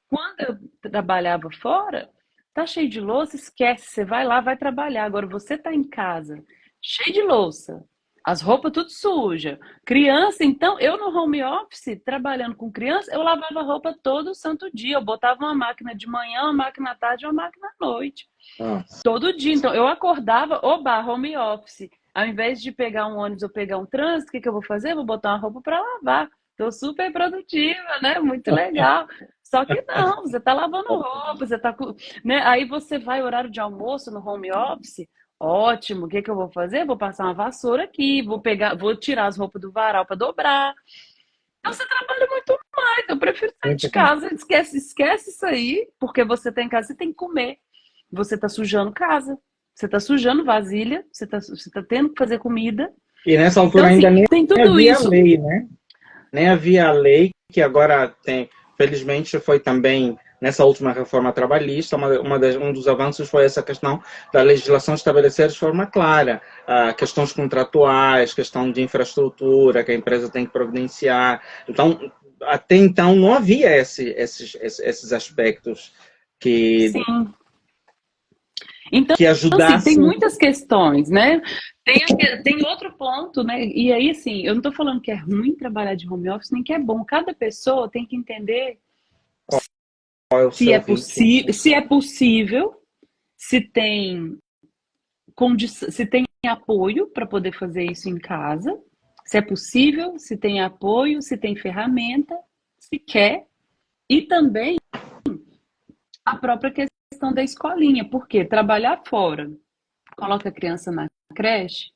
Quando eu trabalhava fora, tá cheio de louça, esquece, você vai lá, vai trabalhar. Agora você tá em casa, cheio de louça, as roupas tudo suja. Criança, então, eu no home office, trabalhando com criança, eu lavava roupa todo santo dia. Eu botava uma máquina de manhã, uma máquina à tarde, uma máquina à noite. Nossa. Todo dia. Então, eu acordava, oba, home office. Ao invés de pegar um ônibus ou pegar um trânsito, o que que eu vou fazer? Eu vou botar uma roupa para lavar. Tô super produtiva, né? Muito legal. Só que não, você tá lavando roupa, você tá com, né? Aí você vai horário de almoço no home office. Ótimo. O que que eu vou fazer? Vou passar uma vassoura aqui, vou tirar as roupas do varal para dobrar. Então você trabalha muito mais. Eu prefiro sair de Muito bom. casa. Esquece isso aí, porque você tá em casa, você tem que comer. Você tá sujando casa, você tá sujando vasilha, você tá tendo que fazer comida. E nessa Então, altura assim, ainda nem tem tudo havia isso. lei, né? Nem havia lei, que agora tem, felizmente foi também nessa última reforma trabalhista, um dos avanços foi essa questão da legislação estabelecer de forma clara questões contratuais, questão de infraestrutura que a empresa tem que providenciar. Então, até então não havia esses aspectos que, Sim. Então, que assim, tem ajudassem. muitas questões, né? Tem outro ponto, né? E aí, assim, eu não tô falando que é ruim trabalhar de home office, nem que é bom. Cada pessoa tem que entender Qual é o se seu é ritmo? possível, se é possível, se tem se tem apoio para poder fazer isso em casa, se é possível, se tem apoio, se tem ferramenta, se quer, e também a própria questão da escolinha, porque trabalhar fora, coloca a criança na creche,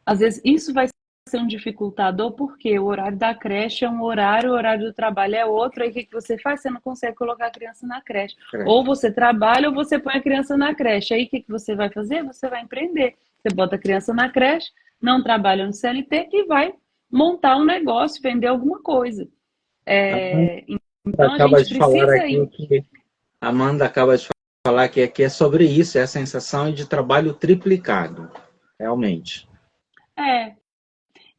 às vezes isso vai ser um dificultador, porque o horário da creche é um horário, o horário do trabalho é outro, aí o que que você faz? Você não consegue colocar a criança na creche. Ou você trabalha ou você põe a criança na creche. Aí o que que você vai fazer? Você vai empreender. Você bota a criança na creche, não trabalha no CLT e vai montar um negócio, vender alguma coisa. Então a Acaba gente de falar precisa aqui ir. que Amanda acaba de falar que aqui é sobre isso, é a sensação de trabalho triplicado, realmente. É,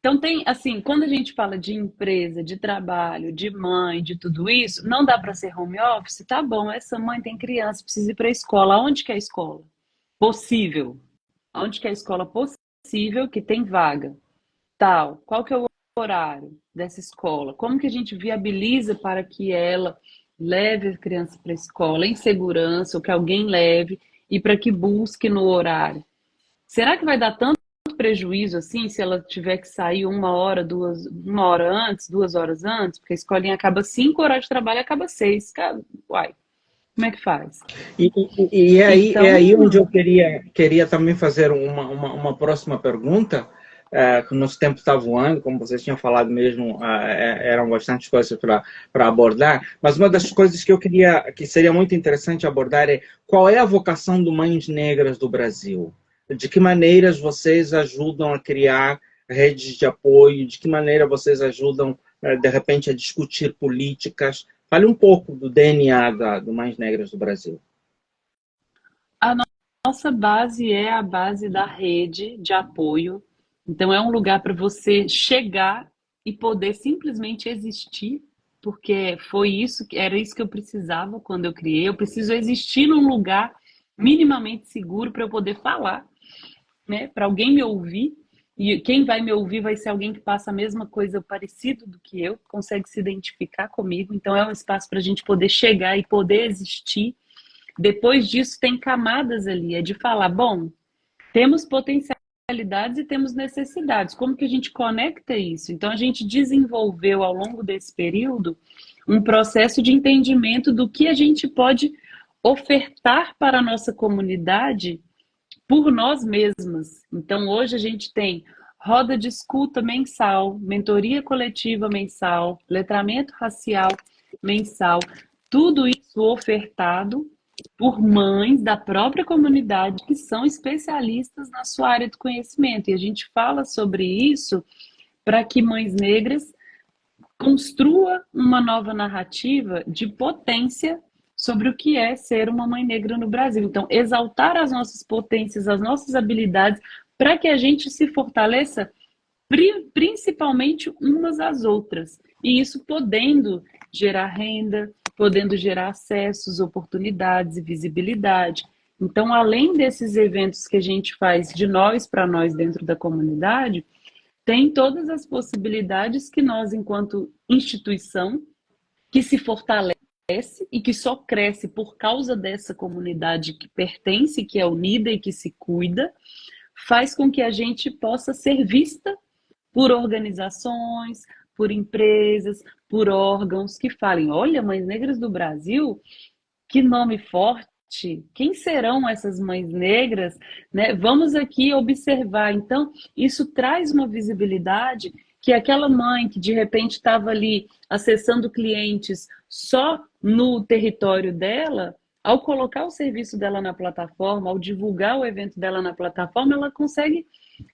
Então tem, assim, quando a gente fala de empresa, de trabalho, de mãe, de tudo isso, não dá para ser home office? Tá bom, essa mãe tem criança, precisa ir para a escola. Aonde que é a escola? Possível. Aonde que é a escola possível que tem vaga? Tal. Qual que é o horário dessa escola? Como que a gente viabiliza para que ela leve a criança para a escola em segurança, ou que alguém leve, e para que busque no horário? Será que vai dar tanto prejuízo assim se ela tiver que sair 1 hora, 1 hora antes, 2 horas antes? Porque a escolinha acaba 5 horas de trabalho, acaba 6. Uai, como é que faz? É aí onde Então, eu queria também fazer uma próxima pergunta. Que o nosso tempo está voando, como vocês tinham falado mesmo, eram bastantes coisas para abordar, mas uma das coisas que eu queria, que seria muito interessante abordar é qual é a vocação do Mães Negras do Brasil? De que maneiras vocês ajudam a criar redes de apoio? De que maneira vocês ajudam, de repente, a discutir políticas? Fale um pouco do DNA do Mães Negras do Brasil. a nossa base é a base da rede de apoio. Então, é um lugar para você chegar e poder simplesmente existir, porque foi isso, era isso que eu precisava quando eu criei. Eu preciso existir num lugar minimamente seguro para eu poder falar, né? Para alguém me ouvir. E quem vai me ouvir vai ser alguém que passa a mesma coisa, parecido do que eu, consegue se identificar comigo. Então, é um espaço para a gente poder chegar e poder existir. Depois disso, tem camadas ali, é de falar, bom, temos potencialidades e temos necessidades. Como que a gente conecta isso? Então, a gente desenvolveu ao longo desse período um processo de entendimento do que a gente pode ofertar para a nossa comunidade por nós mesmas. Então, hoje a gente tem roda de escuta mensal, mentoria coletiva mensal, letramento racial mensal, tudo isso ofertado por mães da própria comunidade que são especialistas na sua área de conhecimento. E a gente fala sobre isso para que mães negras construa uma nova narrativa de potência sobre o que é ser uma mãe negra no Brasil. Então, exaltar as nossas potências, as nossas habilidades, para que a gente se fortaleça principalmente umas às outras. E isso podendo gerar renda, podendo gerar acessos, oportunidades e visibilidade. Então, além desses eventos que a gente faz de nós para nós dentro da comunidade, tem todas as possibilidades que nós, enquanto instituição, que se fortalece e que só cresce por causa dessa comunidade que pertence, que é unida e que se cuida, faz com que a gente possa ser vista por organizações, por empresas, por órgãos que falem, olha, Mães Negras do Brasil, que nome forte, quem serão essas mães negras, né? Vamos aqui observar. Então, isso traz uma visibilidade que aquela mãe que de repente estava ali acessando clientes só no território dela, ao colocar o serviço dela na plataforma, ao divulgar o evento dela na plataforma, ela consegue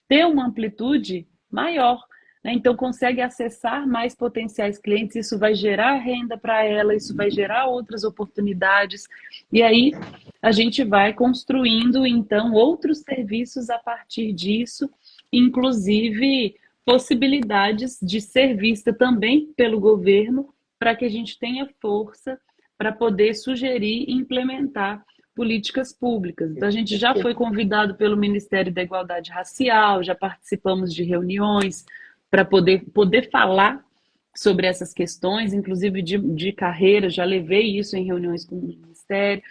ter uma amplitude maior, né? Então, consegue acessar mais potenciais clientes, isso vai gerar renda para ela, isso vai gerar outras oportunidades, e aí a gente vai construindo, então, outros serviços a partir disso, inclusive possibilidades de ser vista também pelo governo, para que a gente tenha força para poder sugerir e implementar políticas públicas. Então, a gente já foi convidado pelo Ministério da Igualdade Racial, já participamos de reuniões para poder falar sobre essas questões, inclusive de carreira, já levei isso em reuniões com o Ministério.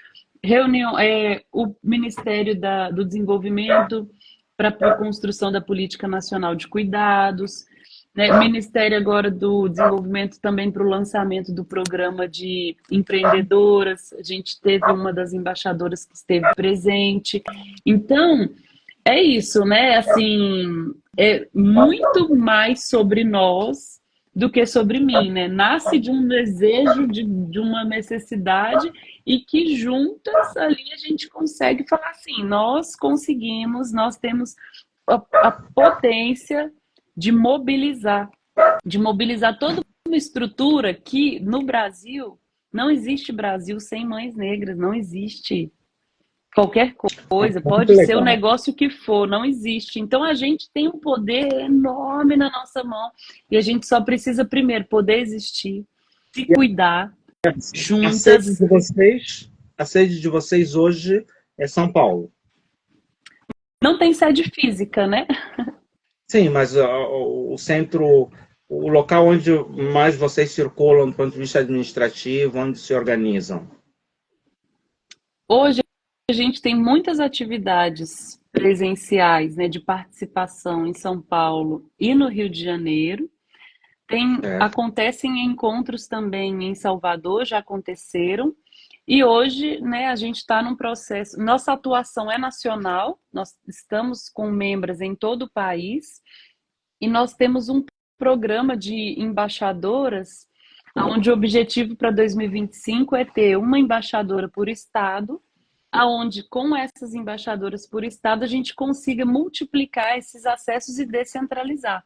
O Ministério do Desenvolvimento para a construção da Política Nacional de Cuidados, né? O Ministério agora do Desenvolvimento também para o lançamento do programa de empreendedoras, a gente teve uma das embaixadoras que esteve presente. Então, é isso, né? Assim, é muito mais sobre nós do que sobre mim, né? Nasce de um desejo, de uma necessidade e que juntas ali a gente consegue falar assim, nós conseguimos, nós temos a potência de mobilizar toda uma estrutura que no Brasil não existe Brasil sem mães negras, não existe qualquer coisa. coisa, Muito pode ser o legal. negócio que for, não existe. Então a gente tem um poder enorme na nossa mão e a gente só precisa primeiro poder existir, se cuidar A sede juntas. de vocês, a sede de vocês hoje é São Paulo. Não tem sede física, né? Sim, mas o centro, o local onde mais vocês circulam do ponto de vista administrativo, onde se organizam. Hoje a gente tem muitas atividades presenciais, né, de participação em São Paulo e no Rio de Janeiro. Certo? Acontecem encontros também em Salvador, já aconteceram. E hoje, né, a gente está num processo. Nossa atuação é nacional, nós estamos com membros em todo o país e nós temos um programa de embaixadoras, onde o objetivo para 2025 é ter uma embaixadora por estado, aonde com essas embaixadoras por estado a gente consiga multiplicar esses acessos e descentralizar.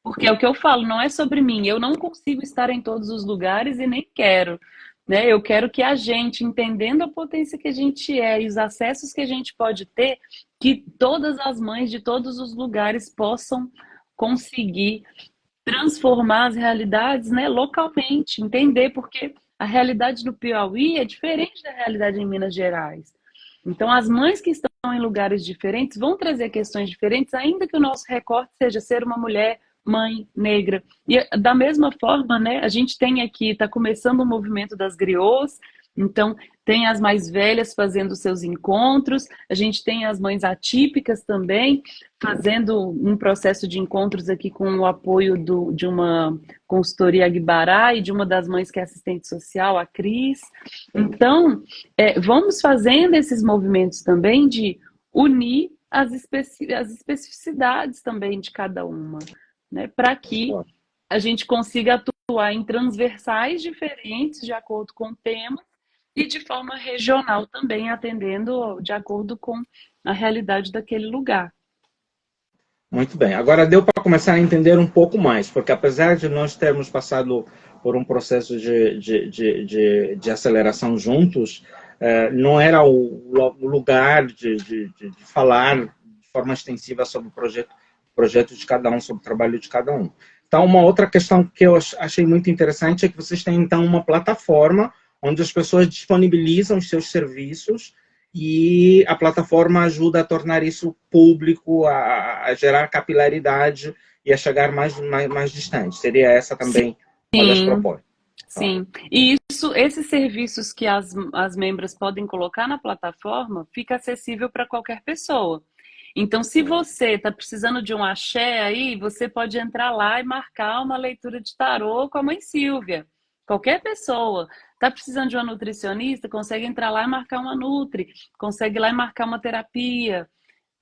Porque é o que eu falo, não é sobre mim. Eu não consigo estar em todos os lugares e nem quero, né? Eu quero que a gente, entendendo a potência que a gente é e os acessos que a gente pode ter, que todas as mães de todos os lugares possam conseguir transformar as realidades, né, localmente, entender porque a realidade do Piauí é diferente da realidade em Minas Gerais. Então, as mães que estão em lugares diferentes vão trazer questões diferentes, ainda que o nosso recorte seja ser uma mulher, mãe, negra. E da mesma forma, né, a gente tem aqui, está começando o movimento das griots, então tem as mais velhas fazendo seus encontros, a gente tem as mães atípicas também, fazendo um processo de encontros aqui com o apoio de uma consultoria Agbará e de uma das mães que é assistente social, a Cris. Então, vamos fazendo esses movimentos também de unir as especificidades também de cada uma, né, para que a gente consiga atuar em transversais diferentes de acordo com o tema e de forma regional também, atendendo de acordo com a realidade daquele lugar. Muito bem. Agora deu para começar a entender um pouco mais, porque apesar de nós termos passado por um processo de aceleração juntos, não era o lugar de falar de forma extensiva sobre o projeto de cada um, sobre o trabalho de cada um. Então, uma outra questão que eu achei muito interessante é que vocês têm, então, uma plataforma onde as pessoas disponibilizam os seus serviços e a plataforma ajuda a tornar isso público, a gerar capilaridade e a chegar mais distante. Seria essa também uma das Sim, propostas. sim. E esses serviços que as membros podem colocar na plataforma fica acessível para qualquer pessoa. Então, se você está precisando de um axé aí, você pode entrar lá e marcar uma leitura de tarô com a mãe Silvia. Qualquer pessoa. Está precisando de uma nutricionista, consegue entrar lá e marcar uma nutri, consegue ir lá e marcar uma terapia.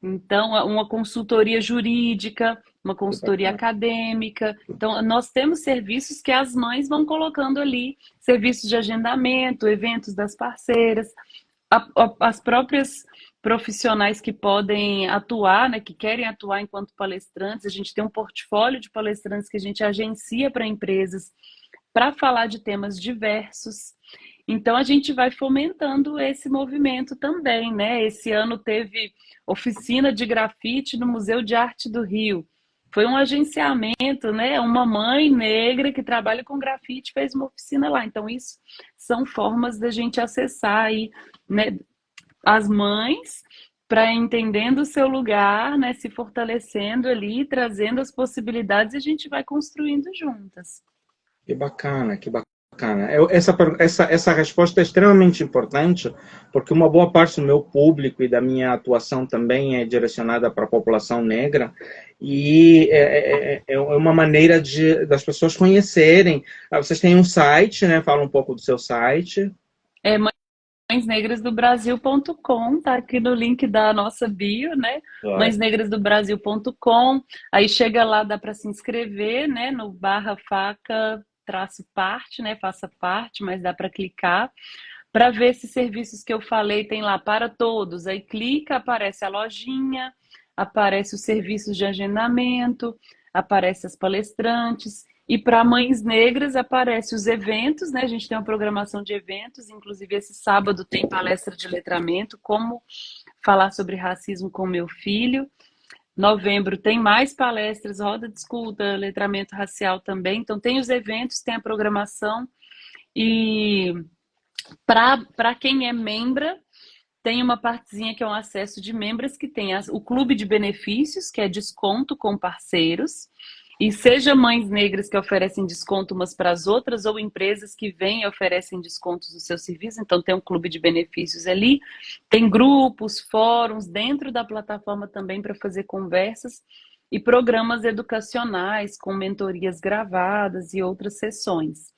Então, uma consultoria jurídica, uma consultoria acadêmica. Então, nós temos serviços que as mães vão colocando ali, serviços de agendamento, eventos das parceiras, as próprias profissionais que podem atuar, né, que querem atuar enquanto palestrantes. A gente tem um portfólio de palestrantes que a gente agencia para empresas para falar de temas diversos. Então a gente vai fomentando esse movimento também, né? Esse ano teve oficina de grafite no Museu de Arte do Rio. Foi um agenciamento, né? Uma mãe negra que trabalha com grafite fez uma oficina lá. Então isso são formas da gente acessar aí, né, as mães para entendendo o seu lugar, né, se fortalecendo ali, trazendo as possibilidades e a gente vai construindo juntas. Que bacana, que bacana. Essa resposta é extremamente importante, porque uma boa parte do meu público e da minha atuação também é direcionada para a população negra, e é uma maneira das pessoas conhecerem. Vocês têm um site, né? Fala um pouco do seu site. É mãesnegrasdobrasil.com, tá aqui no link da nossa bio, né? mãesnegrasdobrasil.com. Aí chega lá, dá para se inscrever, né? No /faca-parte, né? Faça parte, mas dá para clicar para ver esses serviços que eu falei, tem lá para todos. Aí clica, aparece a lojinha, aparece os serviços de agendamento, aparece as palestrantes. E para mães negras aparece os eventos, né? A gente tem uma programação de eventos, inclusive esse sábado tem palestra de letramento, como falar sobre racismo com meu filho. Novembro tem mais palestras, roda de escuta, letramento racial também. Então tem os eventos, tem a programação. E para quem é membra, tem uma partezinha que é um acesso de membros que tem o clube de benefícios, que é desconto com parceiros. E seja mães negras que oferecem desconto umas para as outras, ou empresas que vêm e oferecem descontos dos seus serviços. Então, tem um clube de benefícios ali. Tem grupos, fóruns dentro da plataforma também para fazer conversas e programas educacionais com mentorias gravadas e outras sessões.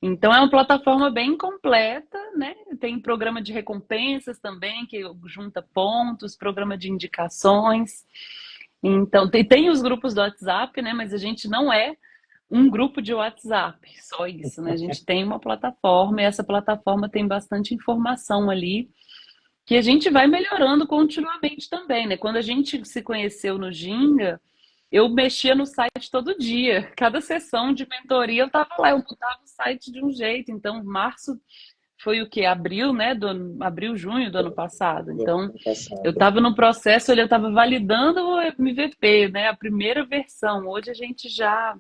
Então, é uma plataforma bem completa, né? Tem programa de recompensas também, que junta pontos, programa de indicações. Então, tem os grupos do WhatsApp, né? Mas a gente não é um grupo de WhatsApp, só isso, né? A gente tem uma plataforma e essa plataforma tem bastante informação ali que a gente vai melhorando continuamente também, né? Quando a gente se conheceu no Ginga, eu mexia no site todo dia. Cada sessão de mentoria eu estava lá, eu mudava o site de um jeito. Então, março foi o que? Abril, né? Abril, junho do ano passado. Então, eu estava no processo, eu estava validando o MVP, né? A primeira versão. Hoje a gente já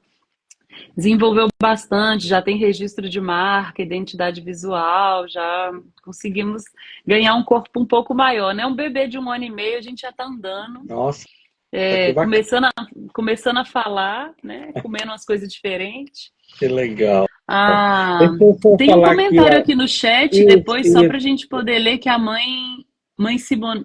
desenvolveu bastante, já tem registro de marca, identidade visual, já conseguimos ganhar um corpo um pouco maior, né? Um bebê de 1 ano e meio, a gente já está andando. Nossa, que bacana. Começando a falar, né? Comendo umas coisas diferentes. Que legal. Ah, Deixa eu só tem um falar aqui, comentário ó. aqui no chat Isso, depois, só para a isso. gente poder ler, que a mãe Mas, Simone,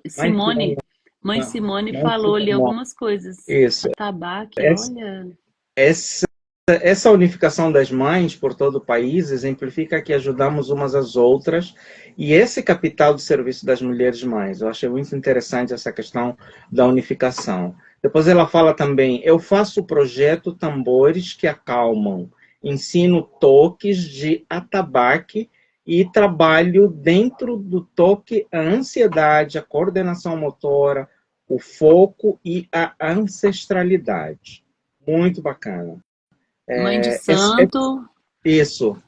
mãe Simone falou ali algumas coisas. isso. Atabaque, olha. Essa unificação das mães por todo o país exemplifica que ajudamos umas às outras e esse capital de serviço das mulheres mães. Eu achei muito interessante essa questão da unificação. Depois ela fala também, eu faço o projeto Tambores que Acalmam, ensino toques de atabaque e trabalho dentro do toque a ansiedade, a coordenação motora, o foco e a ancestralidade. Muito bacana. Mãe de santo. Isso.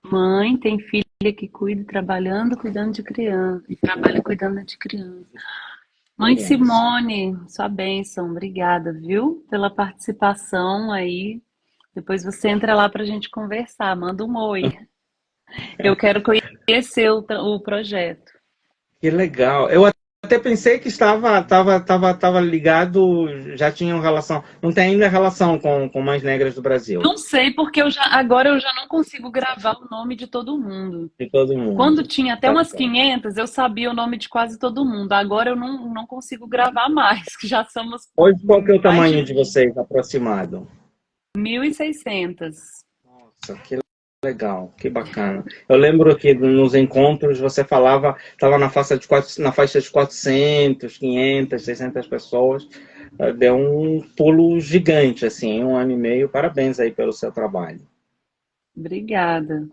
Mãe tem filha que cuida trabalhando, cuidando de criança. E trabalha cuidando de criança. Mãe Simone, sua bênção, obrigada, viu? Pela participação aí. Depois você entra lá para a gente conversar, manda um oi. Eu quero conhecer o projeto. Que legal. Eu até pensei que estava ligado, já tinha relação. Não tem ainda relação com Mães Negras do Brasil. Não sei, porque agora eu já não consigo gravar o nome de todo mundo. De todo mundo. Quando tinha até Tá umas bom. 500, eu sabia o nome de quase todo mundo. Agora eu não consigo gravar mais, que já somos Hoje, qual que é o mais tamanho de de vocês aproximado? 1.600. Nossa, que legal, que bacana. Eu lembro que nos encontros você falava, estava na faixa de 400, 500, 600 pessoas. Deu um pulo gigante, assim, em 1 ano e meio. Parabéns aí pelo seu trabalho. Obrigada.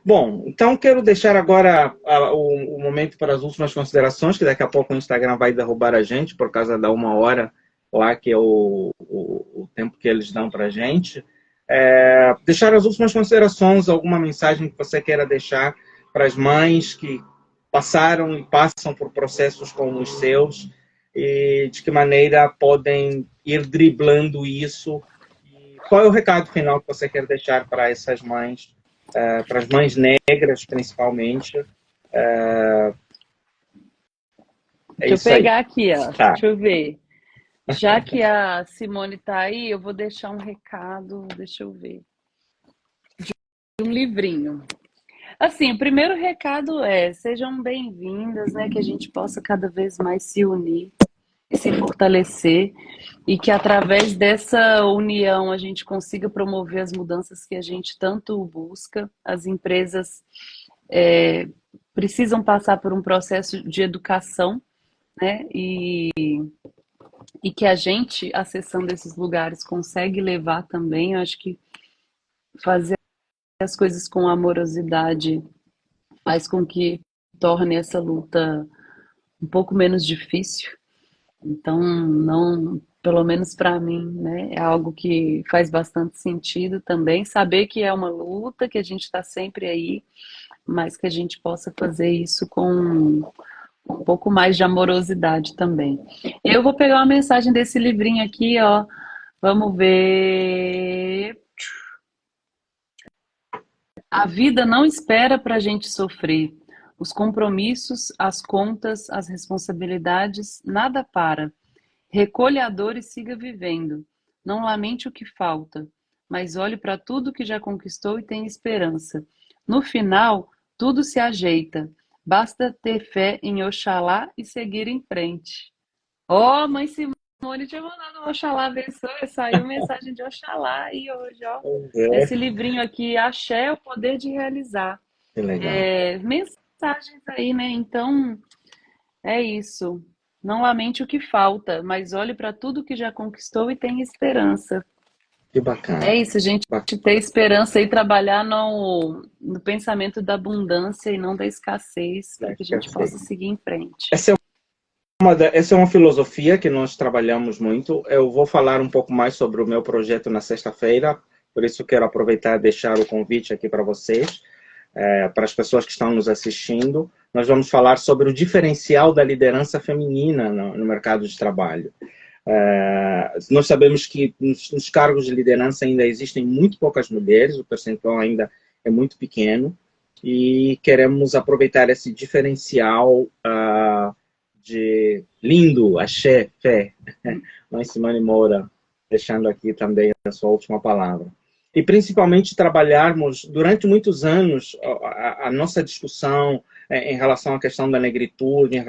Bom, então quero deixar agora o momento para as últimas considerações, que daqui a pouco o Instagram vai derrubar a gente por causa da 1 hora lá, que é o tempo que eles dão para a gente. Deixar as últimas considerações, alguma mensagem que você queira deixar para as mães que passaram e passam por processos como os seus, e de que maneira podem ir driblando isso. E qual é o recado final que você quer deixar para essas mães, para as mães negras, principalmente? Deixa eu pegar aqui, ó. Tá. Deixa eu ver. Já que a Simone está aí, eu vou deixar um recado, deixa eu ver. De um livrinho. Assim, o primeiro recado é: sejam bem-vindas, né? Que a gente possa cada vez mais se unir e se fortalecer, e que através dessa união a gente consiga promover as mudanças que a gente tanto busca. As empresas precisam passar por um processo de educação, né? E que a gente, acessando esses lugares, consegue levar também. Eu acho que fazer as coisas com amorosidade faz com que torne essa luta um pouco menos difícil. Então, não, pelo menos para mim, né, é algo que faz bastante sentido também. Saber que é uma luta, que a gente está sempre aí mas que a gente possa fazer isso com um pouco mais de amorosidade também. Eu vou pegar uma mensagem desse livrinho aqui, ó. Vamos ver. A vida não espera para a gente sofrer. Os compromissos, as contas, as responsabilidades, nada para. Recolha a dor e siga vivendo. Não lamente o que falta, mas olhe para tudo que já conquistou e tenha esperança. No final, tudo se ajeita. Basta ter fé em Oxalá e seguir em frente. Ó, mãe Simone tinha mandado um Oxalá abençoe, saiu mensagem de Oxalá aí hoje, ó. É, Esse livrinho aqui, Axé, o poder de realizar. que legal. Mensagens aí, né? Então, é isso. Não lamente o que falta, mas olhe para tudo que já conquistou e tenha esperança. Que bacana. É isso, a gente ter esperança e trabalhar no pensamento da abundância e não da escassez, para que a gente possa seguir em frente. Essa é uma filosofia que nós trabalhamos muito. Eu vou falar um pouco mais sobre o meu projeto na sexta-feira, por isso quero aproveitar e deixar o convite aqui para vocês, para as pessoas que estão nos assistindo. Nós vamos falar sobre o diferencial da liderança feminina no mercado de trabalho. Nós sabemos que nos cargos de liderança ainda existem muito poucas mulheres, o percentual ainda é muito pequeno, e queremos aproveitar esse diferencial de lindo, axé, fé. Mãe Simone Moura, deixando aqui também a sua última palavra. E principalmente trabalharmos, durante muitos anos, a nossa discussão em relação à questão da negritude,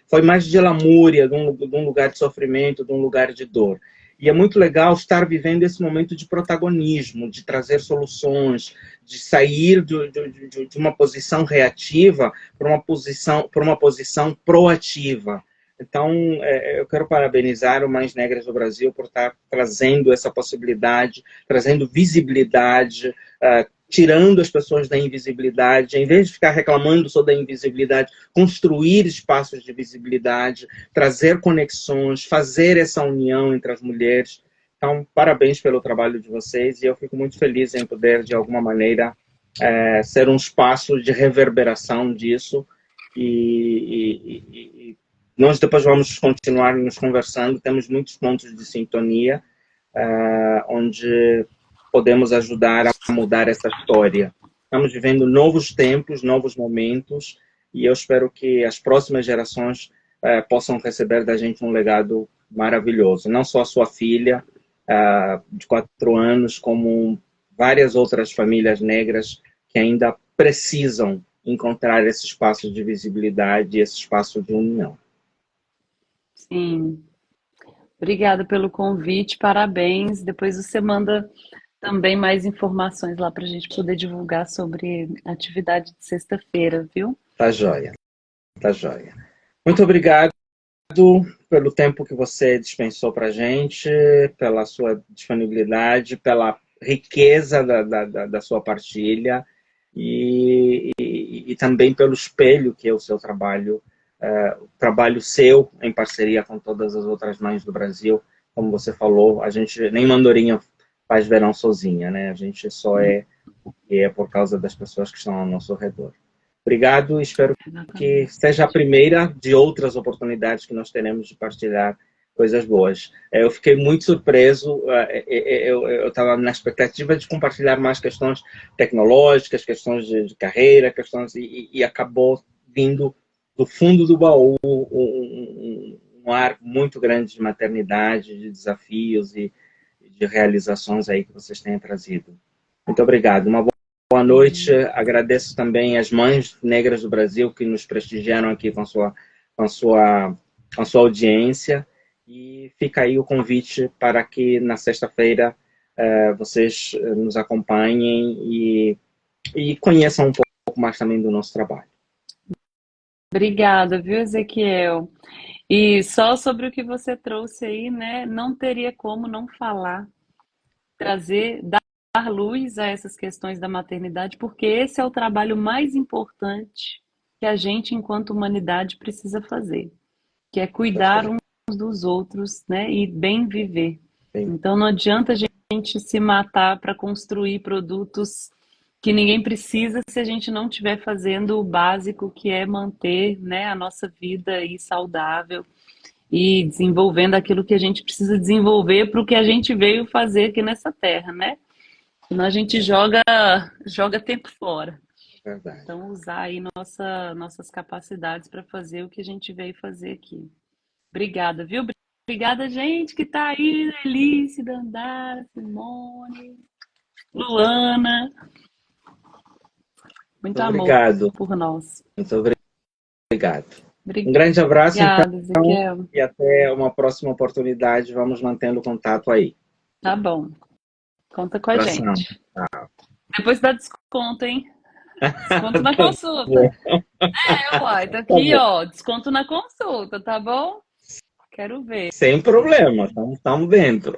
foi mais de lamúria, de um lugar de sofrimento, de um lugar de dor. E é muito legal estar vivendo esse momento de protagonismo, de trazer soluções, de sair de uma posição reativa para uma posição proativa. Então, eu quero parabenizar o Mães Negras do Brasil por estar trazendo essa possibilidade, trazendo visibilidade, tirando as pessoas da invisibilidade, em vez de ficar reclamando só da invisibilidade, construir espaços de visibilidade, trazer conexões, fazer essa união entre as mulheres. Então, parabéns pelo trabalho de vocês e eu fico muito feliz em poder, de alguma maneira, ser um espaço de reverberação disso e nós depois vamos continuar nos conversando, temos muitos pontos de sintonia onde podemos ajudar a mudar essa história. Estamos vivendo novos tempos, novos momentos, e eu espero que as próximas gerações possam receber da gente um legado maravilhoso. Não só a sua filha, de 4 anos, como várias outras famílias negras que ainda precisam encontrar esse espaço de visibilidade, esse espaço de união. Sim. Obrigada pelo convite, parabéns. Depois você manda também mais informações lá para a gente poder divulgar sobre a atividade de sexta-feira, viu? Tá joia, tá joia. Muito obrigado pelo tempo que você dispensou para a gente, pela sua disponibilidade, pela riqueza da sua partilha e também pelo espelho que é o seu trabalho, o trabalho seu em parceria com todas as outras mães do Brasil. Como você falou, a gente nem Mandorinha faz verão sozinha, né? A gente só é por causa das pessoas que estão ao nosso redor. Obrigado, espero que seja a primeira de outras oportunidades que nós teremos de partilhar coisas boas. Eu fiquei muito surpreso, eu estava na expectativa de compartilhar mais questões tecnológicas, questões de carreira, e acabou vindo do fundo do baú um ar muito grande de maternidade, de desafios e de realizações aí que vocês têm trazido. Muito obrigado. Uma boa noite. Agradeço também às mães negras do Brasil que nos prestigiaram aqui com a sua audiência. E fica aí o convite para que na sexta-feira vocês nos acompanhem e conheçam um pouco mais também do nosso trabalho. Obrigada, viu, Ezequiel? E só sobre o que você trouxe aí, né? Não teria como não falar, dar luz a essas questões da maternidade, porque esse é o trabalho mais importante que a gente, enquanto humanidade, precisa fazer, que é cuidar uns dos outros, né? E bem viver. Então não adianta a gente se matar para construir produtos que ninguém precisa se a gente não estiver fazendo o básico, que é manter, né, a nossa vida aí saudável e desenvolvendo aquilo que a gente precisa desenvolver para o que a gente veio fazer aqui nessa terra, né? Senão a gente joga tempo fora. Verdade. Então, usar aí nossas capacidades para fazer o que a gente veio fazer aqui. Obrigada, viu? Obrigada, gente, que tá aí, Elise, Dandara, Simone, Luana. Muito Muito amor obrigado. por nós. Muito obrigado. Um grande abraço, então, Obrigada, Ezequiel. e até uma próxima oportunidade. Vamos mantendo contato aí. Tá bom. Conta com a Abração. gente. Depois dá desconto, hein? Desconto na consulta. Uai, tá aqui, ó. Desconto na consulta, tá bom? Quero ver. Sem problema, estamos dentro.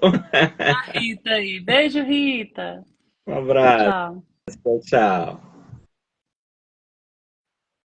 A Rita aí. Beijo, Rita. Um abraço. Tchau. Tchau.